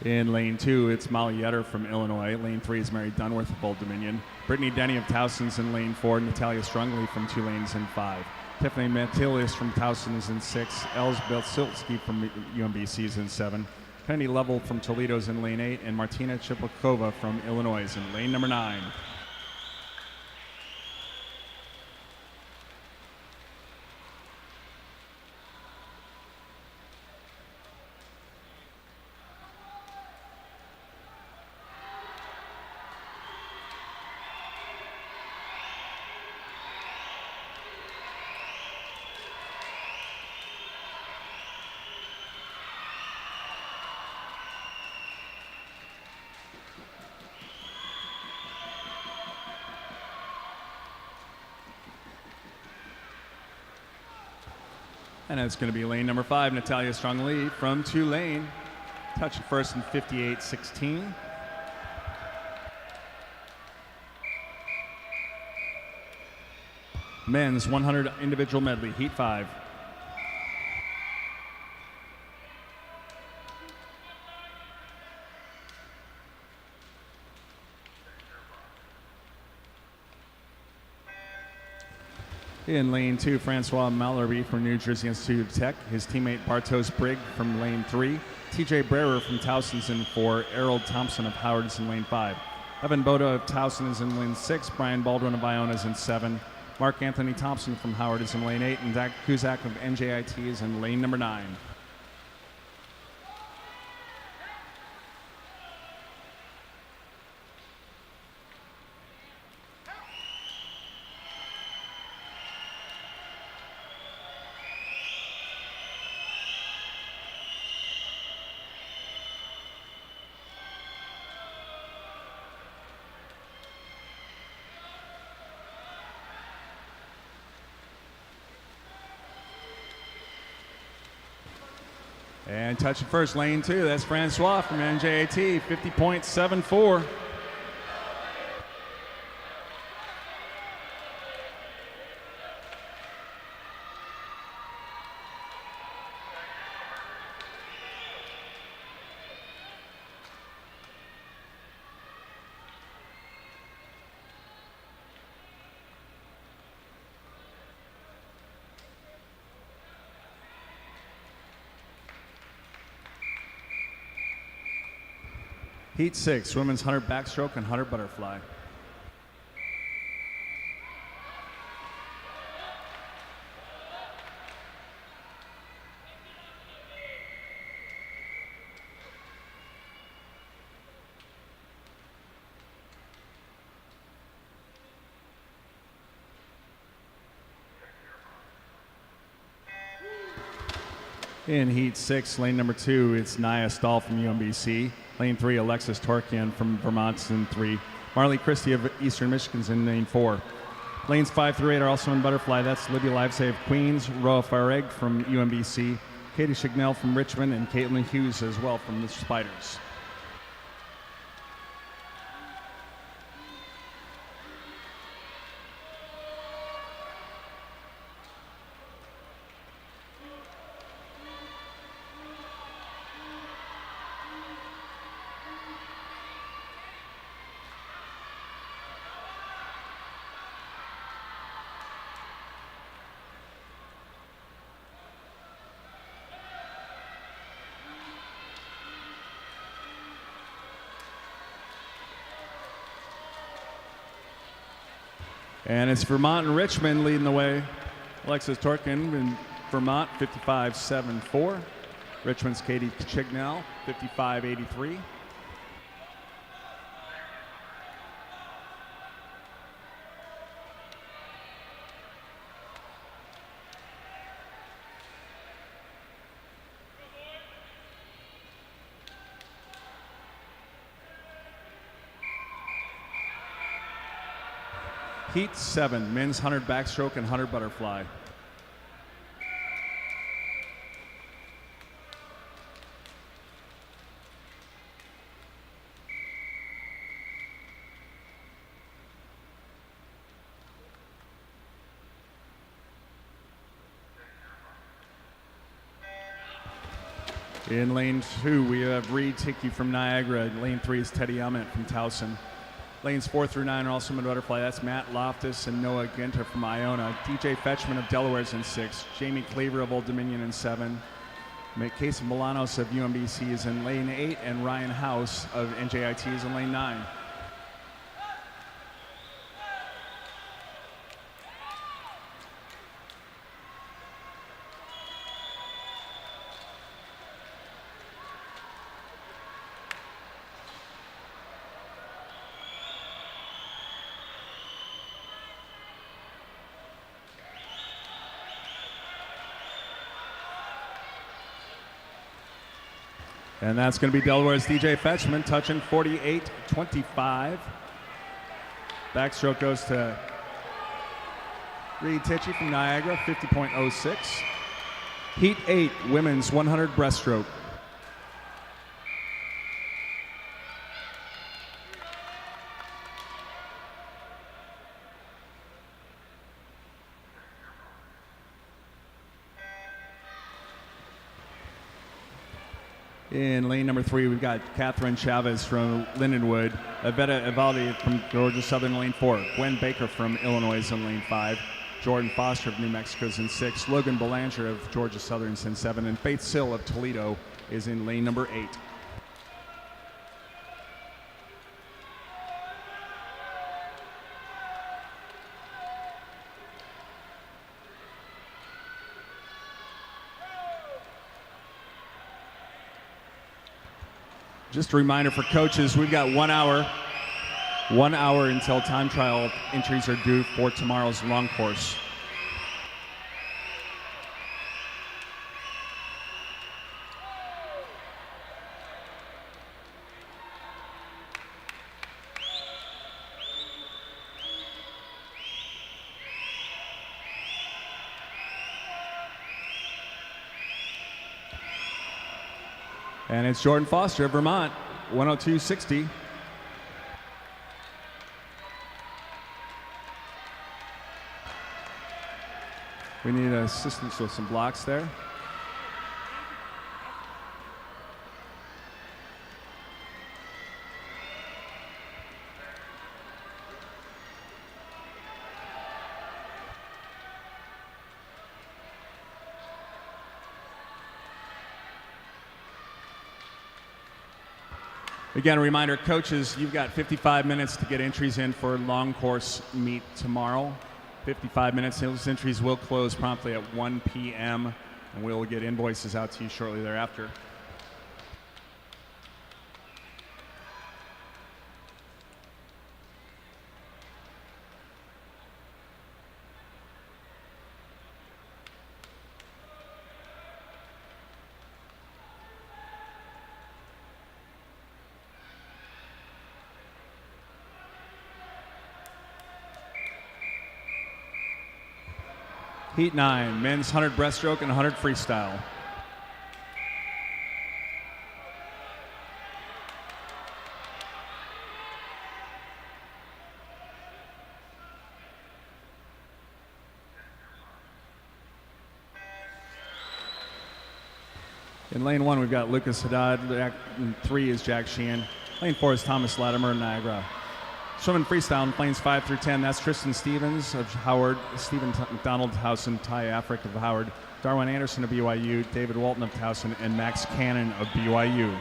In lane 2, it's Molly Yetter from Illinois. Lane 3 is Mary Dunworth of Old Dominion. Brittany Denny of Towson's in lane 4. Natalia Strungley from Tulane's in 5. Tiffany Matilius from Towson is in 6. Elsbeth Silsky from UMBC is in 7. Penny Level from Toledo is in lane 8. And Martina Chiplikova from Illinois is in lane number 9. And it's going to be lane number 5, Natalia Strong-Lee from Tulane. Touching first in 58.16. Men's 100 individual medley, heat 5. In lane 2, Francois Mallory from New Jersey Institute of Tech. His teammate Bartos Brigg from lane 3. TJ Brewer from Towson's in 4. Errol Thompson of Howard is in lane 5. Evan Boda of Towson is in lane 6. Brian Baldwin of Iona is in 7. Mark Anthony Thompson from Howard is in lane 8. And Zach Kuzak of NJIT is in lane number 9. And touching first, lane 2, that's Francois from NJAT, 50.74. Heat 6, women's 100 backstroke and 100 butterfly. In Heat 6, lane number 2, it's Naya Stahl from UMBC. Lane 3, Alexis Torkian from Vermont's in 3. Marley Christie of Eastern Michigan's in lane 4. Lanes 5 through 8 are also in butterfly. That's Libby Livesay of Queens, Roa Fareg from UMBC, Katie Chignell from Richmond, and Caitlin Hughes as well from the Spiders. And it's Vermont and Richmond leading the way. Alexis Torkin in Vermont, 55.74. Richmond's Katie Chignell, 55.83. Heat 7, men's 100 backstroke and 100 butterfly. In lane 2, we have Reed Tickey from Niagara. Lane 3 is Teddy Emmett from Towson. Lanes 4 through 9 are also in butterfly. That's Matt Loftus and Noah Ginter from Iona. DJ Fetchman of Delaware is in 6. Jamie Cleaver of Old Dominion in 7. Casey Milanos of UMBC is in lane 8. And Ryan House of NJIT is in lane 9. And that's going to be Delaware's DJ Fetchman, touching 48.25. Backstroke goes to Reed Tichy from Niagara, 50.06. Heat 8, women's 100 breaststroke. In lane number 3, we've got Catherine Chavez from Lindenwood, Avetta Evaldi from Georgia Southern lane 4, Gwen Baker from Illinois in lane 5, Jordan Foster of New Mexico is in 6. Logan Belanger of Georgia Southern is in 7. And Faith Sill of Toledo is in lane number 8. Just a reminder for coaches, we've got 1 hour. 1 hour until time trial entries are due for tomorrow's long course. And it's Jordan Foster of Vermont, 102.60. We need assistance with some blocks there. Again, a reminder, coaches, you've got 55 minutes to get entries in for long course meet tomorrow. 55 minutes. Those entries will close promptly at 1 p.m. and we'll get invoices out to you shortly thereafter. Heat 9, men's 100 breaststroke and 100 freestyle. In lane 1, we've got Lucas Haddad. In 3 is Jack Sheehan. Lane 4 is Thomas Latimer, Niagara. Swimming freestyle in lanes 5 through 10, that's Tristan Stevens of Howard, Stephen McDonald Howson, Ty Afric of Howard, Darwin Anderson of BYU, David Walton of Towson, and Max Cannon of BYU.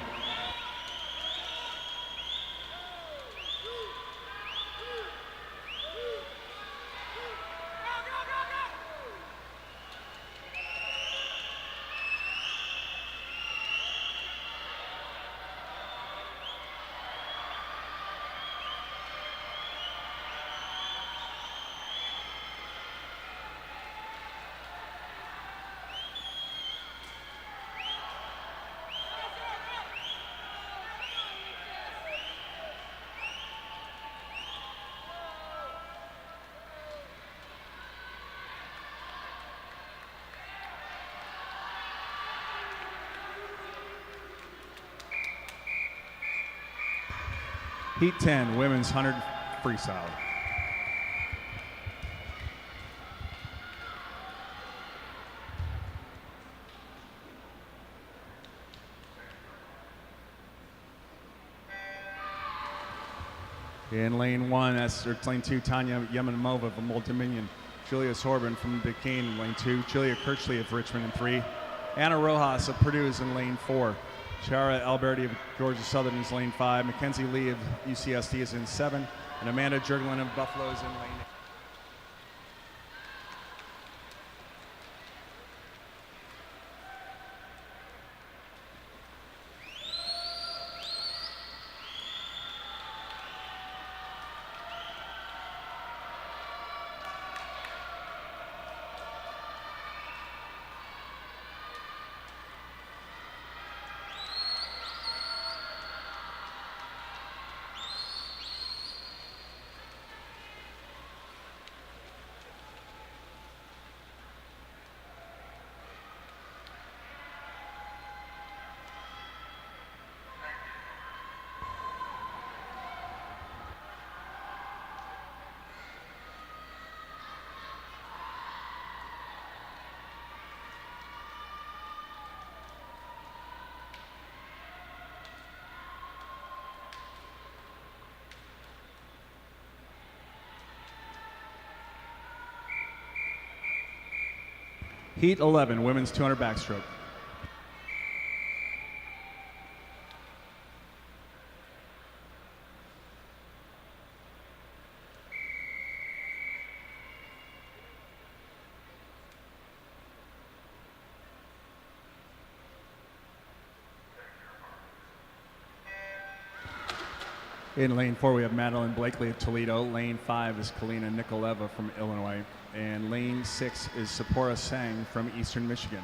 Heat 10, women's 100 freestyle. In lane 1, that's lane 2, Tanya Yemenimova from Old Dominion. Julia Sorban from Duquesne in lane 2. Julia Kirchley of Richmond in 3. Anna Rojas of Purdue is in lane 4. Chiara Alberti of Georgia Southern is lane 5. Mackenzie Lee of UCSD is in 7. And Amanda Jurglin of Buffalo is in lane 8. Heat 11, women's 200 backstroke. In lane 4, we have Madeline Blakely of Toledo. Lane 5 is Kalina Nikoleva from Illinois. And lane 6 is Sapora Sang from Eastern Michigan.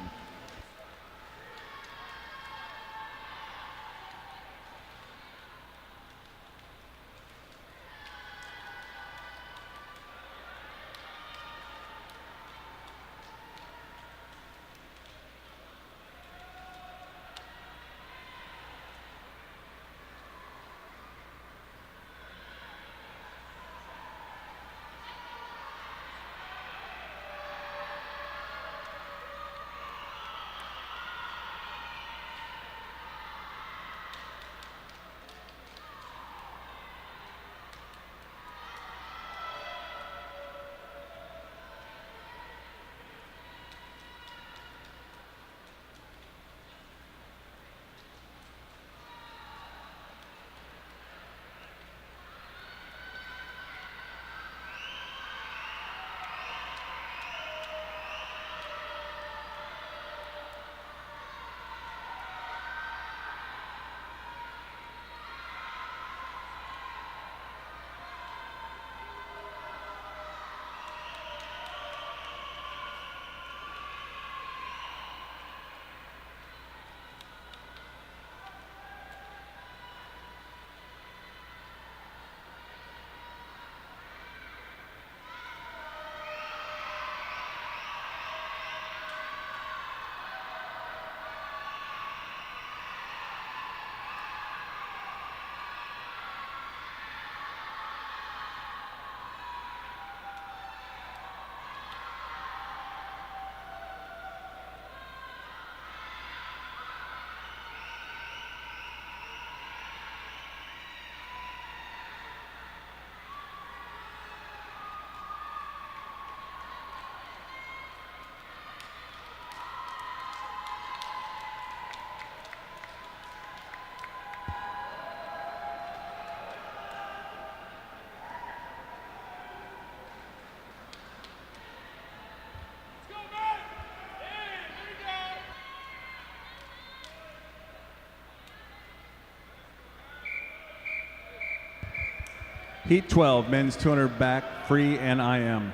Heat 12, men's 200 back, free and IM.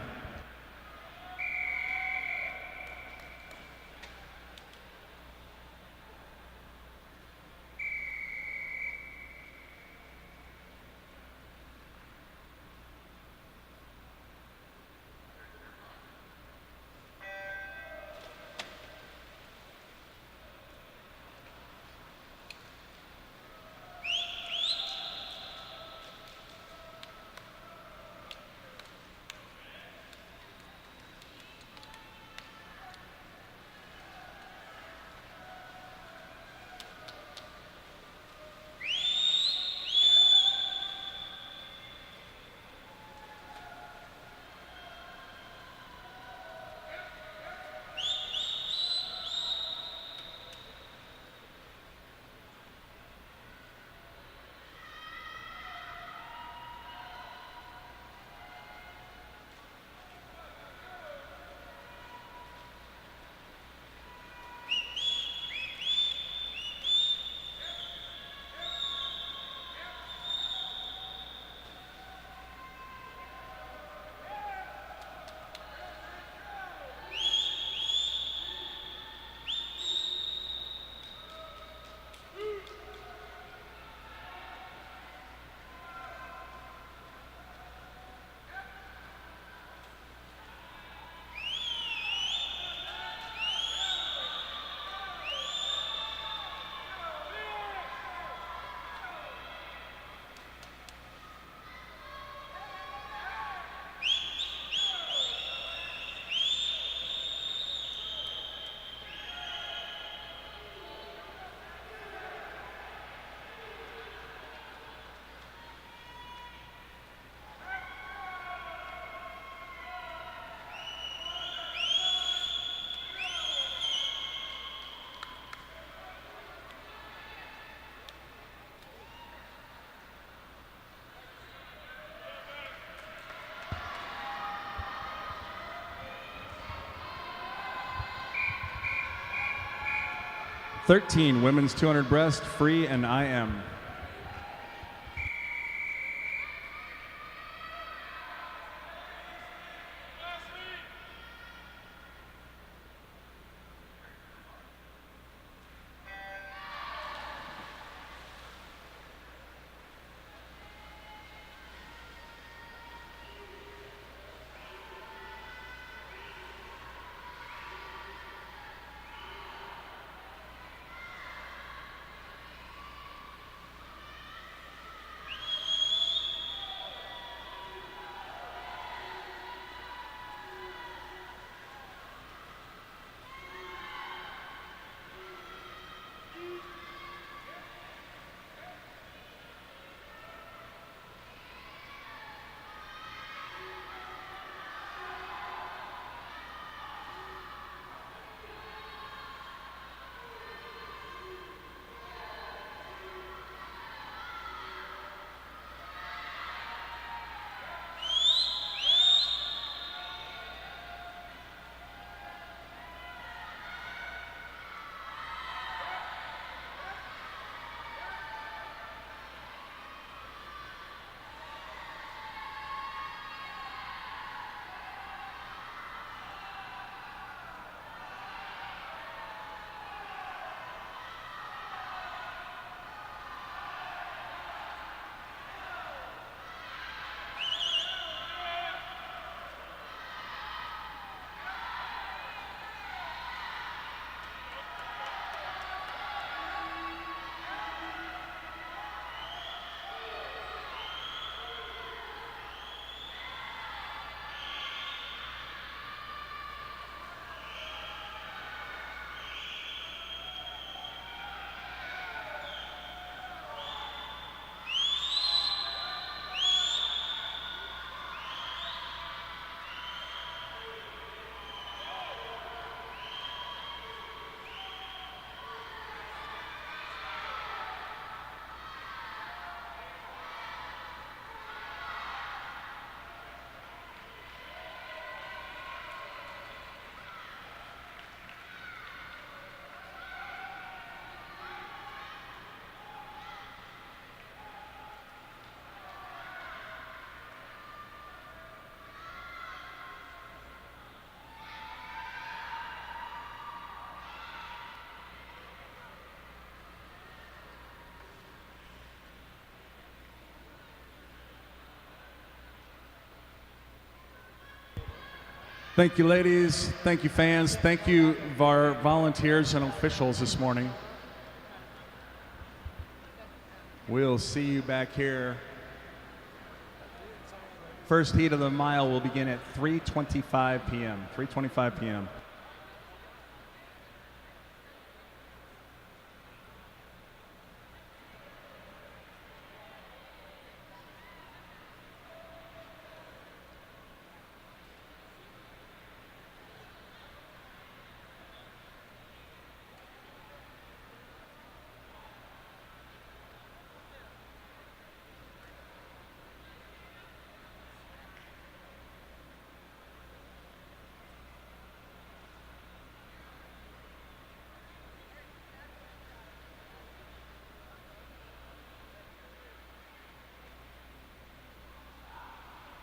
13, women's 200 breast, free and IM. Thank you, ladies. Thank you, fans. Thank you, our volunteers and officials this morning. We'll see you back here. First heat of the mile will begin at 3:25 p.m. 3:25 p.m.